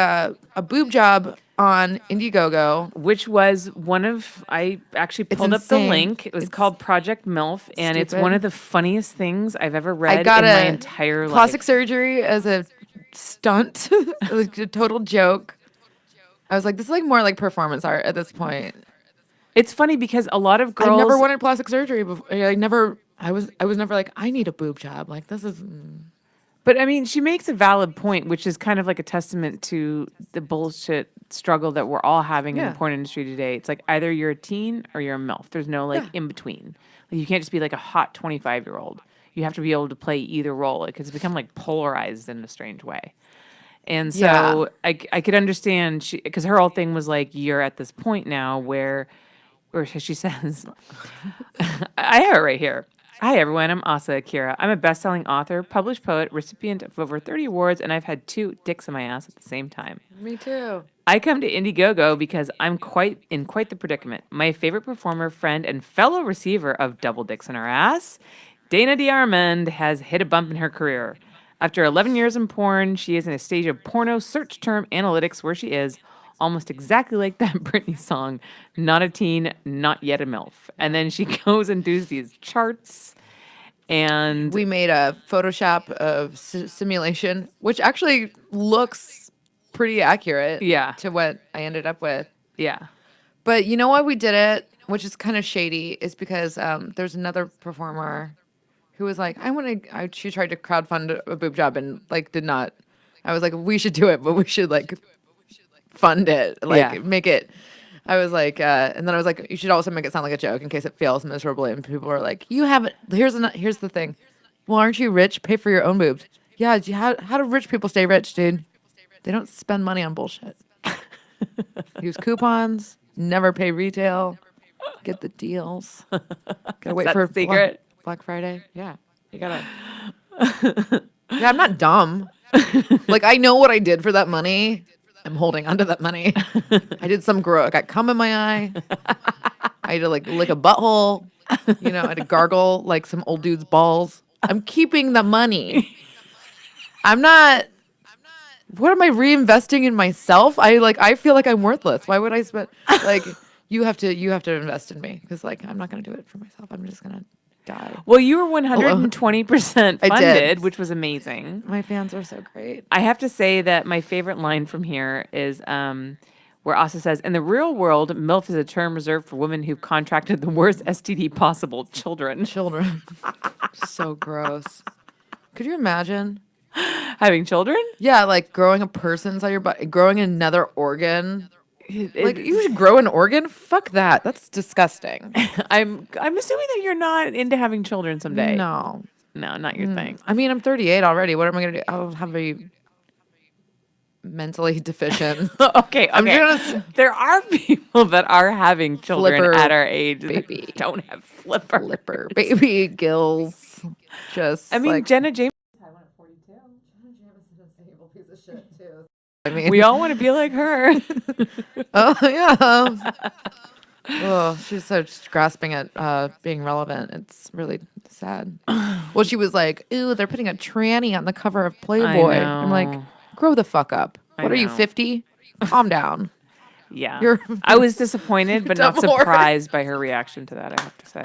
a boob job on Indiegogo. which was one of, I actually pulled up the insane. link. It was called Project MILF, and it's Stupid. one of the funniest things I've ever read in got my a entire Plastic life. surgery as a stunt, like a total joke. I was like, this is like more like performance art at this point. It's funny because a lot of I girls. never wanted plastic surgery before. I was never like, I need a boob job. Like this is. But I mean, she makes a valid point, which is kind of like a testament to the bullshit struggle that we're all having in Yeah. the porn industry today. It's like either you're a teen or you're a MILF. There's no like in between. Like you can't just be like a hot 25-year-old. You have to be able to play either role because it's become like polarized in a strange way. And so I could understand because her whole thing was like, you're at this point now where she says, I have it right here. Hi, everyone. I'm Asa Akira. I'm a best-selling author, published poet, recipient of over 30 awards, and I've had 2 dicks in my ass at the same time. Me too. I come to Indiegogo because I'm quite the predicament. My favorite performer, friend, and fellow receiver of double dicks in her ass, Dana DeArmond, has hit a bump in her career. After 11 years in porn, she is in a stage of porno search term analytics where she is almost exactly like that Britney song, not a teen, not yet a MILF. And then she goes and does these charts. And We made a Photoshop of simulation, which actually looks pretty accurate Yeah. to what I ended up with. yeah. But you know why we did it, which is kind of shady, is because there's another performer who was like, she tried to crowdfund a boob job and like did not. I was like, we should do it, but we should like fund it, like Yeah. make it. I was like, and then I was like, you should also make it sound like a joke in case it fails miserably. And people were like, you haven't. Here's the thing. Well, aren't you rich? Pay for your own boobs. Yeah. How do rich people stay rich, dude? They don't spend money on bullshit. Use coupons. Never pay retail. Get the deals. Gotta wait that for the secret? Black Friday. Yeah, you gotta. Yeah, I'm not dumb. Like I know what I did for that money. I'm holding onto that money. I did some I got cum in my eye. I had to like lick a butthole. You know, I had to gargle like some old dude's balls. I'm keeping the money. I'm not. What am I reinvesting in myself? I feel like I'm worthless. Why would I spend like you have to invest in me because like I'm not gonna do it for myself. I'm just gonna die. Well, you were 120% I funded, did. which was amazing. My fans are so great. I have to say that my favorite line from here is where Asa says, in the real world, MILF is a term reserved for women who contracted the worst STD possible, children. Children. So gross. Could you imagine? Having children? Yeah, like growing a person inside your body, growing another organ. Like It- you should grow an organ? Fuck that. That's disgusting. I'm assuming that you're not into having children someday. No. No, not your thing. I mean, I'm 38 already. What am I going to do? I'll have a mentally deficient Okay, I'm okay. gonna There are people that are having children Flipper at our age baby. that don't have flipper. flipper baby gills. Just I mean, like, Jenna James, Taiwan at 42. James is a evil piece of shit too. I mean, we all want to be like her. oh yeah. Oh, she's so just grasping at being relevant. It's really sad. Well, she was like, "Ooh, they're putting a tranny on the cover of Playboy." I'm like, know. "Grow the fuck up. I What are you, know. 50? Calm down." Yeah. You're- I was disappointed, but not Dumb whore. surprised by her reaction to that, I have to say.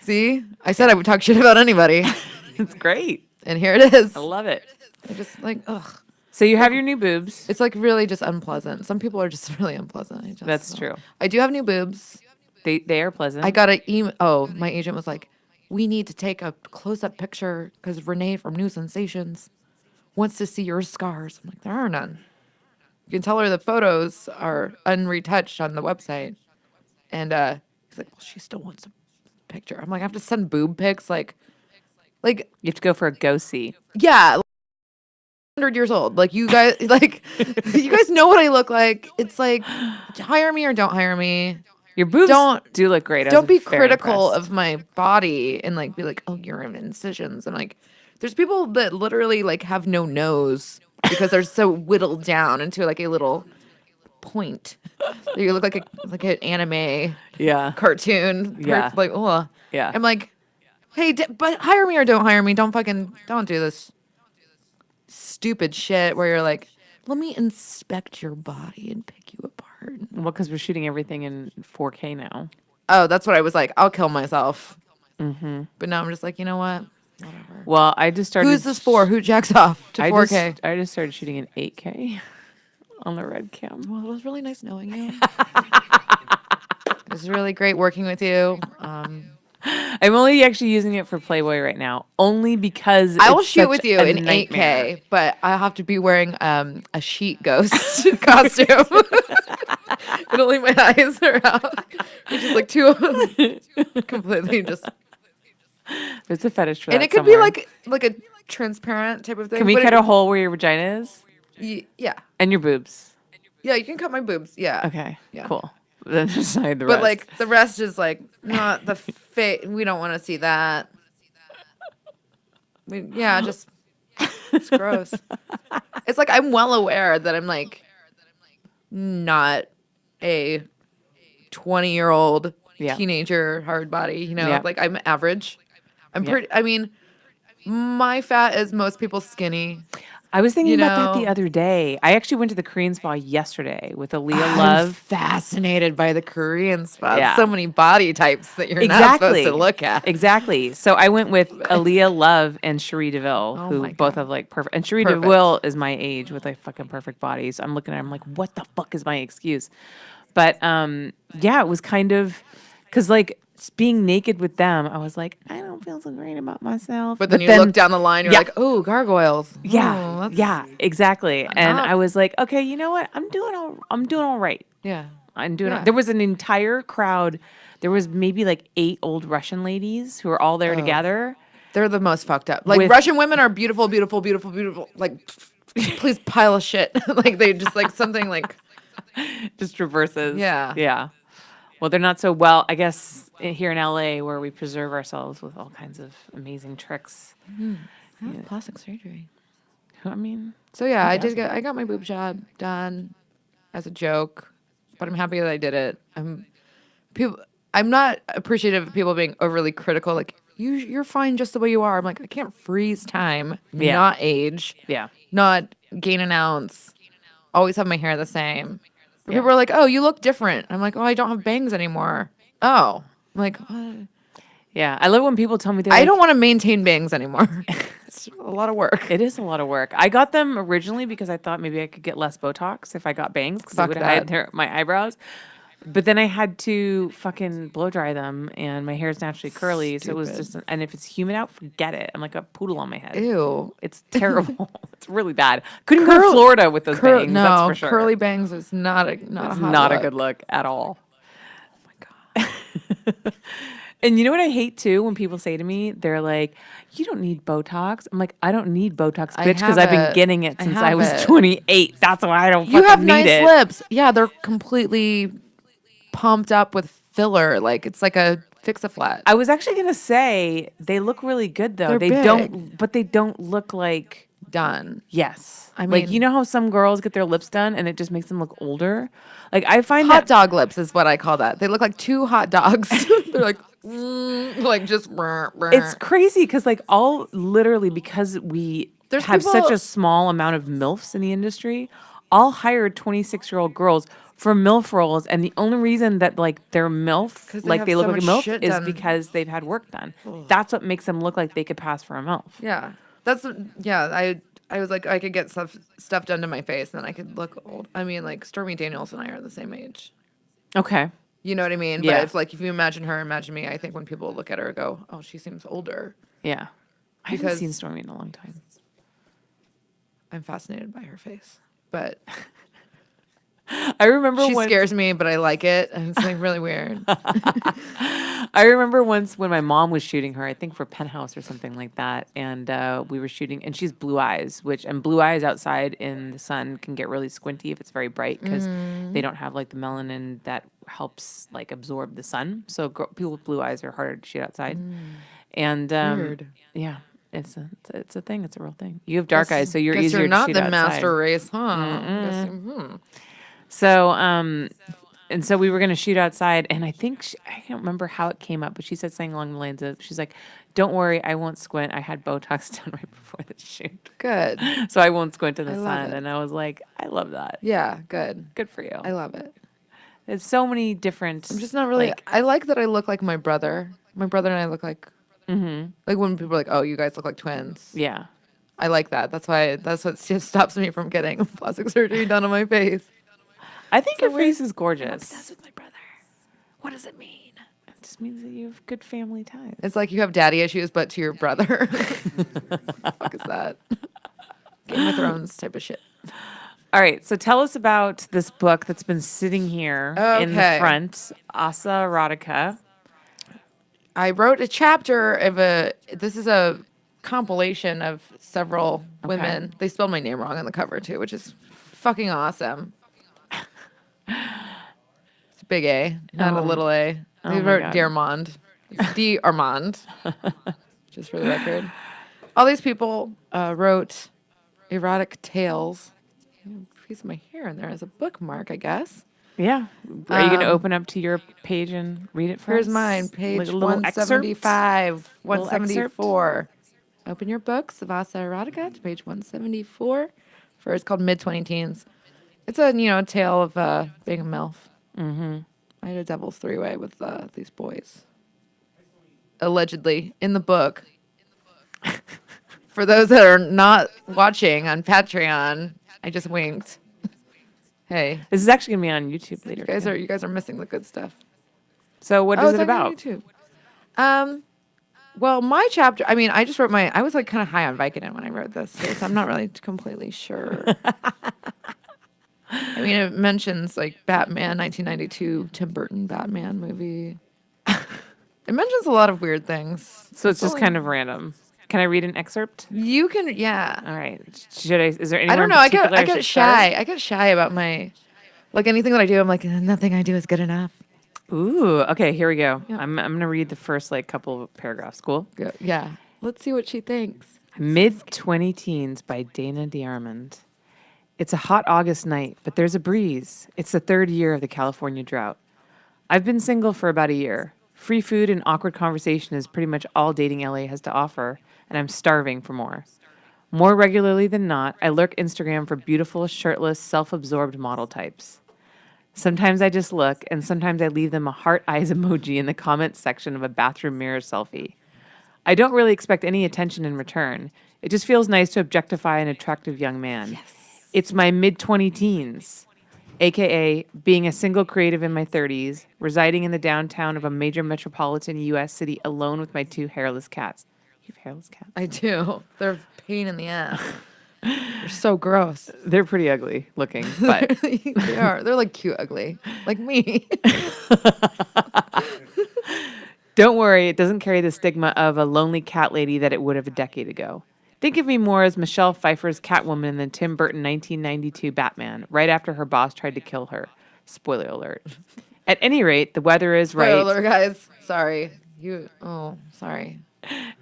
See, I said I would talk shit about anybody, It's great. and here it is. I love it. I just like, ugh. So you have your new boobs. It's like really just unpleasant. Some people are just really unpleasant. I just That's don't- true. I do have new boobs. They are pleasant. I got an email. Oh, my agent was like, "We need to take a close-up picture because Renee from New Sensations wants to see your scars." I'm like, "There are none." You can tell her the photos are unretouched on the website, and he's like, "Well, she still wants a picture." I'm like, "I have to send boob pics, like, You have to go for a go-see. yeah." 100 years old, like you guys, like you guys know what I look like. It's like, hire me or don't hire me. Your boobs Don't- do look great. I Don't was be very critical impressed. of my body and like be like, "Oh, you're in incisions." And like, there's people that literally like have no nose because they're so whittled down into like a little point. You look like an anime Yeah. cartoon. Yeah. Like, oh, Yeah. I'm like, hey, but hire me or don't hire me. Don't do this stupid shit where you're like, let me inspect your body and pick you apart. Well, because we're shooting everything in 4K now. Oh, that's what I was like. I'll kill myself. Mm-hmm. But now I'm just like, you know what? Whatever. Well, I just started. Who's this for? Who jacks off to 4K? I just started shooting in 8K on the red cam. Well, it was really nice knowing you. It was really great working with you. I'm only actually using it for Playboy right now, only because I will it's shoot such with you a in nightmare. 8K, but I'll have to be wearing a sheet ghost costume. And only my eyes are out. Which is like two completely just. There's a fetish for that. And it could somewhere. be like a transparent type of thing. Can we but cut a hole where your vagina is Yeah. and your boobs? Yeah, you can cut my boobs. Yeah. Okay, Yeah. cool. then decide the But rest. like the rest is like not the we don't want to see that. Just it's gross. It's like I'm well aware that I'm like not a 20-year-old Yeah. teenager hard body, Yeah. like I'm average. I'm Yeah. pretty I mean, my fat is most people's skinny. I was thinking You about that the know? other day. I actually went to the Korean spa yesterday with Aaliyah I'm Love. fascinated by the Korean spots. Yeah. So many body types that you're not supposed to look at. Exactly. So I went with Aaliyah Love and Cherie DeVille, Oh who my both God. have like perfect. And Cherie Perfect. DeVille is my age with like fucking perfect bodies. I'm looking at her, I'm like, what the fuck is my excuse? But yeah, it was kind of because like being naked with them, I was like, I don't feel so great about myself. But then you look down the line, you're yeah. like, oh, gargoyles. Yeah, Oh, that's yeah, exactly. And not- I was like, okay, you know what? I'm doing all right. Yeah. I'm doing. Yeah. There was an entire crowd. There was maybe like 8 old Russian ladies who were all there together. They're the most fucked up. Like Russian women are beautiful, beautiful, beautiful, beautiful. Like, please pile of shit. Like they just like something like Just reverses. Yeah. Yeah. Well, they're not so well, I guess, here in LA where we preserve ourselves with all kinds of amazing tricks. plastic surgery. I mean, So yeah, I got my boob job done as a joke, but I'm happy that I did it. I'm not appreciative of people being overly critical. Like you're fine just the way you are. I'm like I can't freeze time, Yeah. not age, yeah. not gain an ounce. Always have my hair the same. But Yeah. people are like, "Oh, you look different." I'm like, "Oh, I don't have bangs anymore." Oh, I'm like, what? Yeah. I love when people tell me I don't want to maintain bangs anymore. It's a lot of work. It is a lot of work. I got them originally because I thought maybe I could get less Botox if I got bangs because it Fuck would that. hide my eyebrows. But then I had to fucking blow dry them, and my hair is naturally curly, so it was Stupid. just. And if it's humid out, forget it. I'm like a poodle on my head. Ew. It's terrible. It's really bad. Couldn't go to Florida with those bangs. No, that's for sure. curly bangs is not a It's hot not a look. good look at all. Oh my god. And you know what I hate too when people say to me, they're like, "You don't need Botox." I'm like, "I don't need Botox, I bitch, because have I've been it. getting it I since have I was it. 28. That's why I don't You fucking have need nice it." lips. Yeah, they're completely pumped up with filler. Like it's like a fix-a-flat. I was actually gonna say they look really good though. They're They big. don't, but they don't look like Done. yes. I like mean- you know how some girls get their lips done and it just makes them look older. Like I find Hot that dog lips is what I call that. They look like 2 hot dogs. They're like, like just. it's crazy because like all literally because we There's have such people- a small amount of MILFs in the industry, I'll hire 26-year-old girls for MILF roles, and the only reason that like they're MILF, 'Cause they like have they look so like a much MILF, shit is done. because they've had work done. That's what makes them look like they could pass for a MILF. Yeah, I was like, I could get stuff done to my face, and then I could look old. I mean, like Stormy Daniels and I are the same age. Okay. You know what I mean? Yeah. But if you imagine her, imagine me. I think when people look at her, go, "Oh, she seems older." Yeah. I haven't Because- seen Stormy in a long time. I'm fascinated by her face, but I remember she once, scares me. But I like it, and it's like really weird. I remember once when my mom was shooting her, I think for Penthouse or something like that, and we were shooting, and she's blue eyes, and blue eyes outside in the sun can get really squinty if it's very bright because they don't have like the melanin that helps like absorb the sun. So people with blue eyes are harder to shoot outside. And Weird. yeah, it's a thing. It's a real thing. You have dark eyes, so you're Guess easier you're not to shoot the outside. master race, huh? Guess- So, and so we were going to shoot outside, and I think I don't remember how it came up, but she said something along the lines of, she's like, "Don't worry, I won't squint. I had Botox done right before the shoot, Good. so I won't squint in the I love sun." it. And I was like, "I love that. Yeah, good. Good for you." I love it. There's so many different. I'm just not really. like, I like that I look like my brother. My brother and I look like. Like when people are like, "Oh, you guys look like twins." yeah. I like that. That's what just stops me from getting plastic surgery done on my face. I think your face is gorgeous. with my brother. What does it mean? It just means that you have good family ties. It's like you have daddy issues, but to your brother. Fuck is that? Game of Thrones type of shit. All right, so tell us about this book that's been sitting here in the Okay. front, Asa Erotica. I wrote a chapter of this is a compilation of several women. They spelled my name wrong on the cover too, which is fucking awesome. It's a big A, not a Oh. little A. Oh They my wrote God. DeArmond. It's DeArmond, just for the record. All these people wrote erotic tales. A piece of my hair in there as a bookmark, I guess. Yeah. Are you going to Um, open up to your page and read it for Here's us? mine, Like page a little excerpt? 175, Little excerpt? 174. Open your books, Vasa Erotica, to page 174. It's called Mid-20 Teens. It's a, tale of being a MILF. Mm-hmm. I had a devil's three-way with these boys. Allegedly, in the book. For those that are not watching on Patreon, I just winked. Hey, This is actually going to be on YouTube later. you guys are missing the good stuff. So what is it it's like on about? YouTube. Well, my chapter, I just wrote I was like kind of high on Vicodin when I wrote this, so I'm not really completely sure. It mentions like Batman, 1992, Tim Burton Batman movie. It mentions a lot of weird things. So it's just kind of random. Can I read an excerpt? You can, yeah. All right. Should I? Is there anyone? I don't know. In particular I get shy. I get shy about anything that I do. I'm like, nothing I do is good enough. Ooh. Okay. Here we go. Yeah. I'm gonna read the first couple of paragraphs. Cool. Yeah. Let's see what she thinks. Mid-20 Teens by Dana DeArmond. It's a hot August night, but there's a breeze. It's the third year of the California drought. I've been single for about a year. Free food and awkward conversation is pretty much all dating LA has to offer, and I'm starving for more. More regularly than not, I lurk Instagram for beautiful, shirtless, self-absorbed model types. Sometimes I just look, and sometimes I leave them a heart eyes emoji in the comments section of a bathroom mirror selfie. I don't really expect any attention in return. It just feels nice to objectify an attractive young man. Yes. It's my mid-20 teens, aka being a single creative in my 30s, residing in the downtown of a major metropolitan U.S. city alone with my 2 hairless cats. You have hairless cats? I do. They're a pain in the ass. They're so gross. They're pretty ugly looking, but They are. They're like cute ugly. Like me. don't worry, it doesn't carry the stigma of a lonely cat lady that it would have a decade ago. Think of me more as Michelle Pfeiffer's Catwoman in the Tim Burton 1992 Batman, right after her boss tried to kill her. Spoiler alert. At any rate, the weather is right. Spoiler alert, guys. Sorry. Sorry.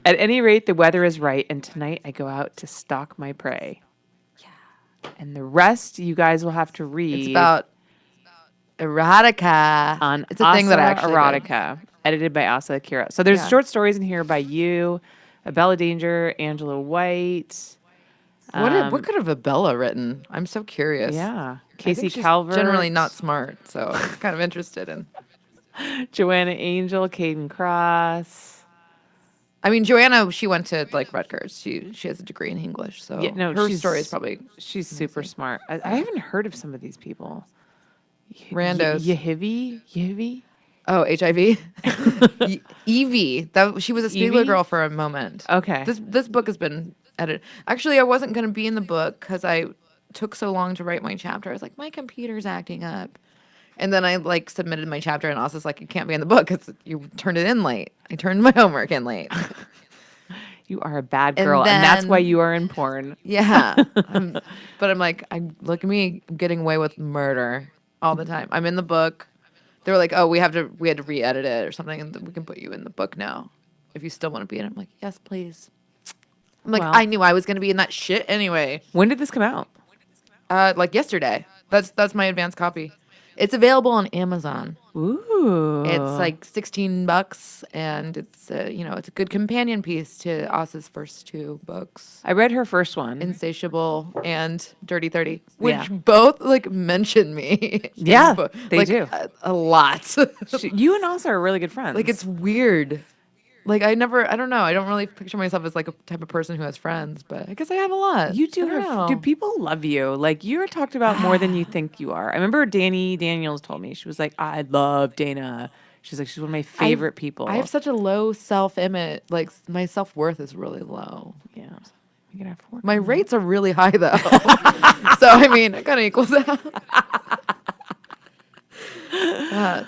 At any rate, the weather is right, and tonight I go out to stalk my prey. Yeah. And the rest you guys will have to read. It's about erotica. It's a thing that I actually Erotica, edited by Asa Akira. So there's Yeah. short stories in here by you, Bella Danger, Angela White. What could have Abella written? I'm so curious. Yeah. I Casey think she's Calvert. generally not smart, so I'm kind of interested in. Joanna Angel, Caden Cross. Joanna, she went to Rutgers. She has a degree in English, so Yeah, no, her she's- story is probably She's super smart. I haven't heard of some of these people. Randos. Yehivi? Oh, HIV. Evie. She was a Spiegler Evie? girl for a moment. Okay. This book has been edited. Actually, I wasn't going to be in the book because I took so long to write my chapter. I was like, my computer's acting up. And then I submitted my chapter and Austin's like, it can't be in the book because you turned it in late. I turned my homework in late. You are a bad girl, and that's then- why you are in porn. Yeah. But I'm like, look at me. I'm getting away with murder all the time. I'm in the book. They were like, oh, we had to re-edit it or something, and we can put you in the book now if you still want to be in it. I'm like, yes, please. I'm like, Well- I knew I was going to be in that shit anyway. When did this come out? Yesterday. That's my advanced copy. It's available on Amazon. Ooh. It's $16, and it's it's a good companion piece to Asa's first 2 books, I read her first one. Insatiable and Dirty 30, which Yeah. both mention me. Yeah, they do. a lot. You and Asa are really good friends. It's weird. I don't know. I don't really picture myself as a type of person who has friends, but I guess I have a lot. You do I don't have. know. Do people love you? You're talked about more than you think you are. I remember Danny Daniels told me, she was like, I love Dana. She's like, she's one of my favorite people. I have such a low self-image. My self-worth is really low. Yeah. You gotta have to work My on that. rates are really high though. So it kind of equals out.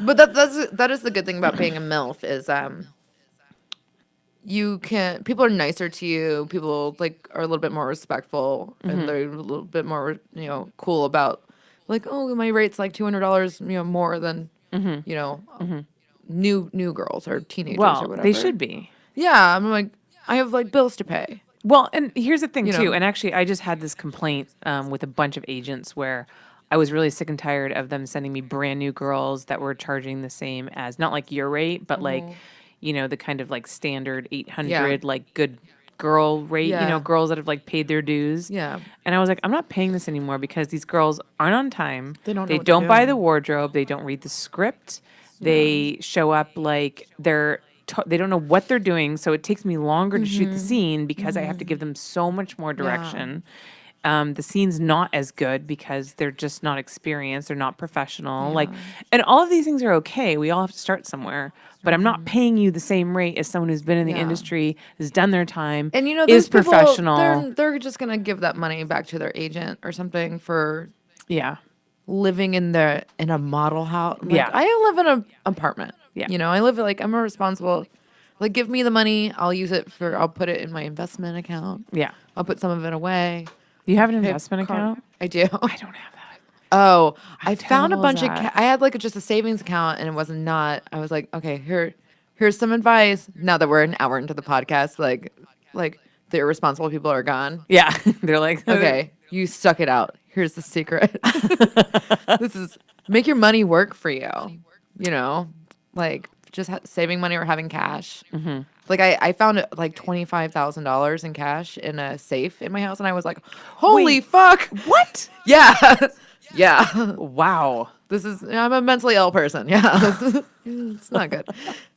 But that is the good thing about being a MILF is people are nicer to you. People are a little bit more respectful and they're a little bit more cool about oh, my rate's $200 more than you know, new girls or teenagers or Well, whatever. they should be. Yeah, I'm like, I have like bills to pay. Well, and here's the thing You too. know. And actually, I just had this complaint with a bunch of agents where I was really sick and tired of them sending me brand new girls that were charging the same as not like your rate, but like, you know, the kind of like standard 800 like good girl rate. You know, Yeah. girls that have like paid their dues. Yeah. And I was like, I'm not paying this anymore because these girls aren't on time. They don't know They what they're don't buy doing. the wardrobe. They don't read the script. They show up like they don't know what they're doing. So it takes me longer to shoot the scene because I have to give them so much more direction. The scene's not as good because they're just not experienced. They're not professional. Like, and all of these things are okay. We all have to start somewhere. But I'm not paying you the same rate as someone who's been in the industry, has done their time, And you know, is those people, professional. they're just gonna give that money back to their agent or something for Yeah. living in a model house. Like, Yeah. I live in an apartment. Yeah. You know, I live like I'm a responsible. Like, give me the money. I'll use it I'll put it in my investment account. Yeah. I'll put some of it away. Do you have an Pay investment car- account? I do. I don't have that. Oh, I found a terrible is bunch of. that? I had like just a savings account, and it was not. I was like, okay, here's some advice. Now that we're an hour into the podcast, like the irresponsible people are gone. Yeah. They're like, Okay, you suck it out. Here's the secret. This is make your money work for you. You know, like just saving money or having cash. Like I found like $25,000 in cash in a safe in my house, and I was like, holy Wait, fuck, what? yeah, yeah. Wow. I'm a mentally ill person. Yeah, it's not good.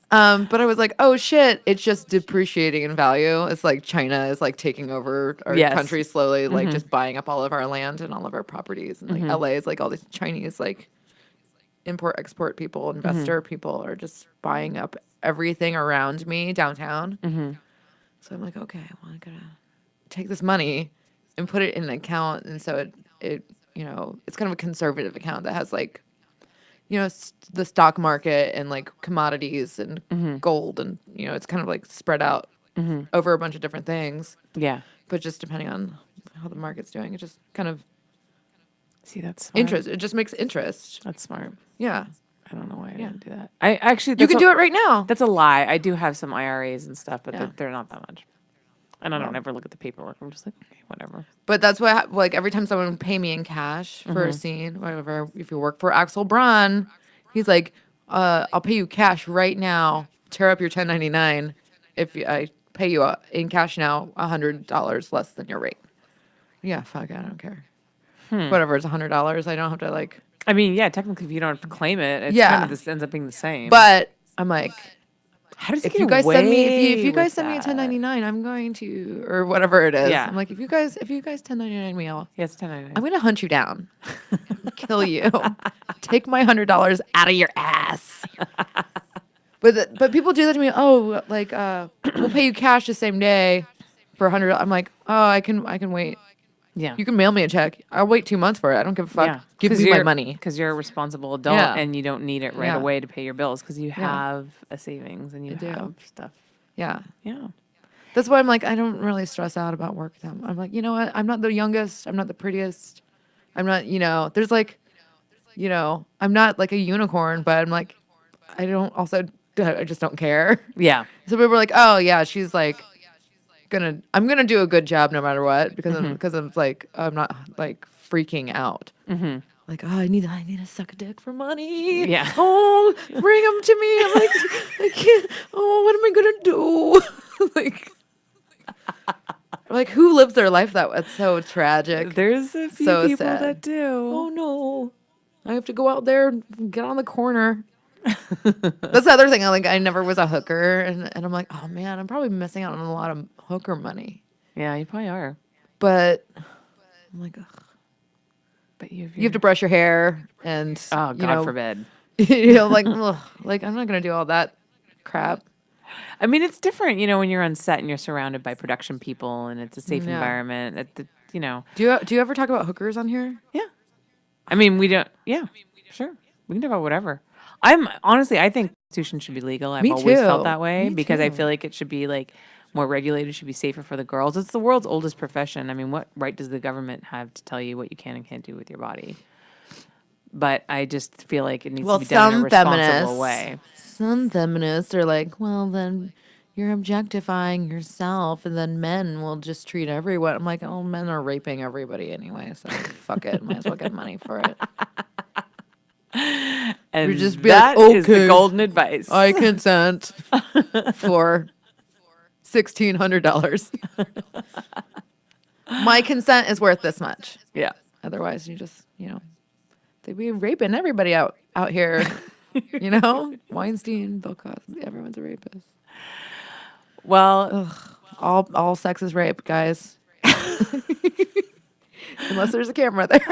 But I was like, oh shit, it's just depreciating in value. It's like China is like taking over our Yes. country slowly, like just buying up all of our land and all of our properties. And like LA is like all these Chinese like import export people, investor people are just buying up everything around me downtown. So I'm like, okay, well, I gotta take this money and put it in an account, and so it you know, it's kind of a conservative account that has like, you know, the stock market and like commodities and gold, and you know, it's kind of like spread out over a bunch of different things. Yeah. But just depending on how the market's doing, it just kind of See, that's smart. interest. It just makes interest. That's smart. Yeah, I don't know why I didn't do that. I actually you can do it right now. That's a lie. I do have some IRAs and stuff, but Yeah. they're not that much. And I don't ever look at the paperwork. I'm just like, okay, whatever. But that's what like every time someone pay me in cash for a scene, whatever. If you work for Axel Braun, he's like, I'll pay you cash right now. Tear up your 1099 if I pay you in cash now $100 less than your rate. Yeah, fuck, I don't care. Whatever, it's $100. I don't have to like. I mean, yeah, technically, if you don't have to claim it, it's Yeah. kind of this ends up being the same. But I'm like, how does it if get you guys send me if you away guys with send me a that? 1099, I'm going to or whatever it is. Yeah. I'm like, if you guys 1099 me, Yeah, it's 1099. I'm gonna hunt you down, kill you, take my $100 out of your ass. But people do that to me. Oh, like we'll pay you cash the same day for $100. I'm like, oh, I can wait. Yeah. You can mail me a check. I'll wait 2 months for it. I don't give a fuck. Yeah. Give me my money. Because you're a responsible adult Yeah. and you don't need it right Yeah. away to pay your bills because you have a savings and you do. have stuff. Yeah. Yeah. That's why I'm like, I don't really stress out about work. I'm like, you know what? I'm not the youngest. I'm not the prettiest. I'm not, you know, there's like, you know, I'm not like a unicorn, but I'm like, I just don't care. Yeah. So people were like, oh yeah, she's like I'm gonna do a good job no matter what because I'm like, I'm not like freaking out. Like, oh, I need to suck a dick for money. Yeah. Oh, bring them to me. I'm like, I can't. Oh, what am I gonna do? like who lives their life that way? It's so tragic. There's a few So people sad. that do. Oh no, I have to go out there and get on the corner. That's the other thing. I never was a hooker, and I'm like, oh man, I'm probably missing out on a lot of hooker money. Yeah, you probably are. But I'm like, ugh. But you You have to brush your hair, and Oh, God you know, forbid. you know, like, ugh, like I'm not gonna do all that crap. I mean, it's different, you know, when you're on set and you're surrounded by production people and it's a safe Yeah. environment. You know. Do you ever talk about hookers on here? Yeah. I mean, we don't. Yeah, sure. We can talk about whatever. I think prostitution should be legal. I've Me always too. felt that way Me because I too. feel like it should be like more regulated, should be safer for the girls. It's the world's oldest profession. I mean, what right does the government have to tell you what you can and can't do with your body? but I just feel like it needs Well, to be done in a some responsible feminists, way. some feminists are like, well, then you're objectifying yourself, and then men will just treat everyone. I'm like, oh, men are raping everybody anyway, so fuck it. Might as well get money for it. And just be like, that is the "Okay, golden advice. I consent for $1,600. My consent is worth this much. Yeah. Otherwise, you just, they'd be raping everybody out here. Weinstein, Bill Cosby, everyone's a rapist. Well, All sex is rape, guys. Unless there's a camera there.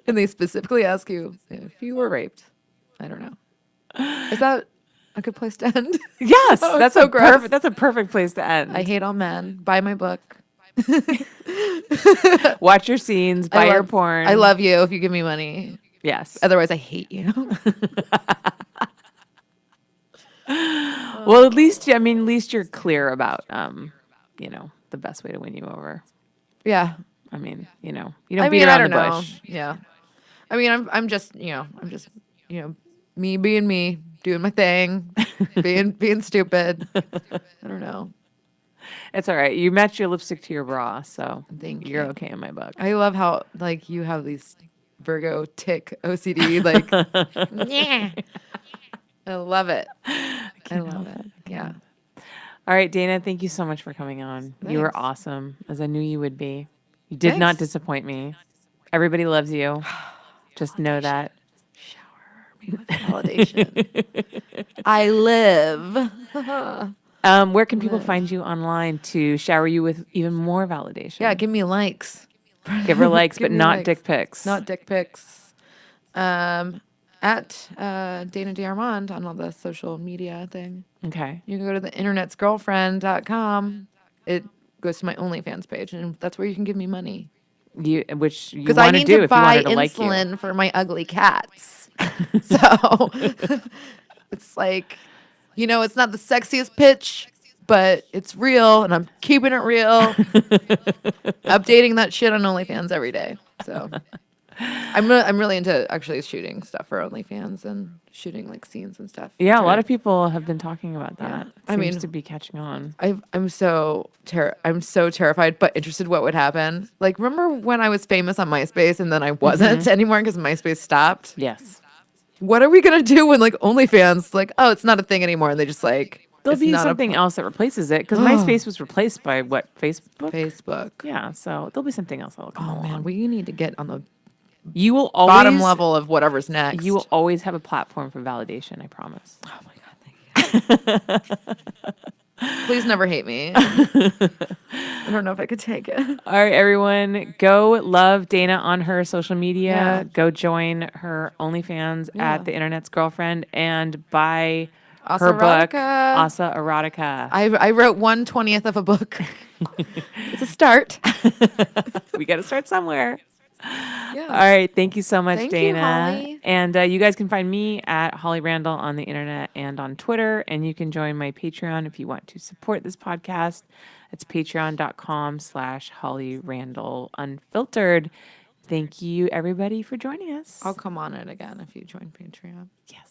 And they specifically ask you if you were raped. I don't know. Is that a good place to end? yes, Oh, that's so a gross. perfect. That's a perfect place to end. I hate all men. Buy my book. Watch your scenes. Buy your porn. I love you if you give me money. Yes. Otherwise, I hate you. Well, at least you're clear about the best way to win you over. Yeah. I mean, you don't beat around the bush. Yeah. I mean, I'm just me being me, doing my thing, being stupid. I don't know. It's all right. You match your lipstick to your bra, so Thank you're you. okay in my book. I love how you have these Virgo tick OCD yeah. I love it. I love it. Yeah. All right, Dana, thank you so much for coming on. You were Thanks. awesome, as I knew you would be. You did not disappoint me. Everybody loves you. Just know that. Shower me with validation. I live. Where can people find you online to shower you with even more validation? Yeah, give me likes. Give her likes, Give but me not likes. dick pics. Not dick pics. At Dana DeArmond on all the social media thing. Okay. You can go to the internetsgirlfriend.com. It goes to my OnlyFans page, and that's where you can give me money. Which you Because I want to need do to if you want buy her to like you. insulin for my ugly cats. So it's like, it's not the sexiest pitch, but it's real, and I'm keeping it real. Updating that shit on OnlyFans every day. So I'm really into actually shooting stuff for OnlyFans and shooting scenes and stuff. Yeah, a lot of people have been talking about that. Yeah. It I seems mean, to be catching on. I'm so terrified, but interested what would happen. Remember when I was famous on MySpace and then I wasn't anymore because MySpace stopped? Yes. What are we gonna do when OnlyFans oh, it's not a thing anymore, and they just There'll be something else that replaces it because MySpace was replaced by what, Facebook? Facebook. Yeah, so there'll be something else that'll come Oh along. man, we need to get on the You will always bottom level of whatever's next. You will always have a platform for validation. I promise. Oh my god, thank you. Please never hate me. I don't know if I could take it. All right, everyone, go love Dana on her social media. Yeah. Go join her OnlyFans at The Internet's Girlfriend and buy Asa her book, Erotica. Asa Erotica. I wrote 1/20th of a book. It's a start. We got to start somewhere. Yeah. All right. Thank you so much, Thank you, Dana. Holly. And you guys can find me at Holly Randall on the internet and on Twitter. And you can join my Patreon if you want to support this podcast. It's patreon.com/Holly Randall Unfiltered. Thank you, everybody, for joining us. I'll come on it again if you join Patreon. Yes.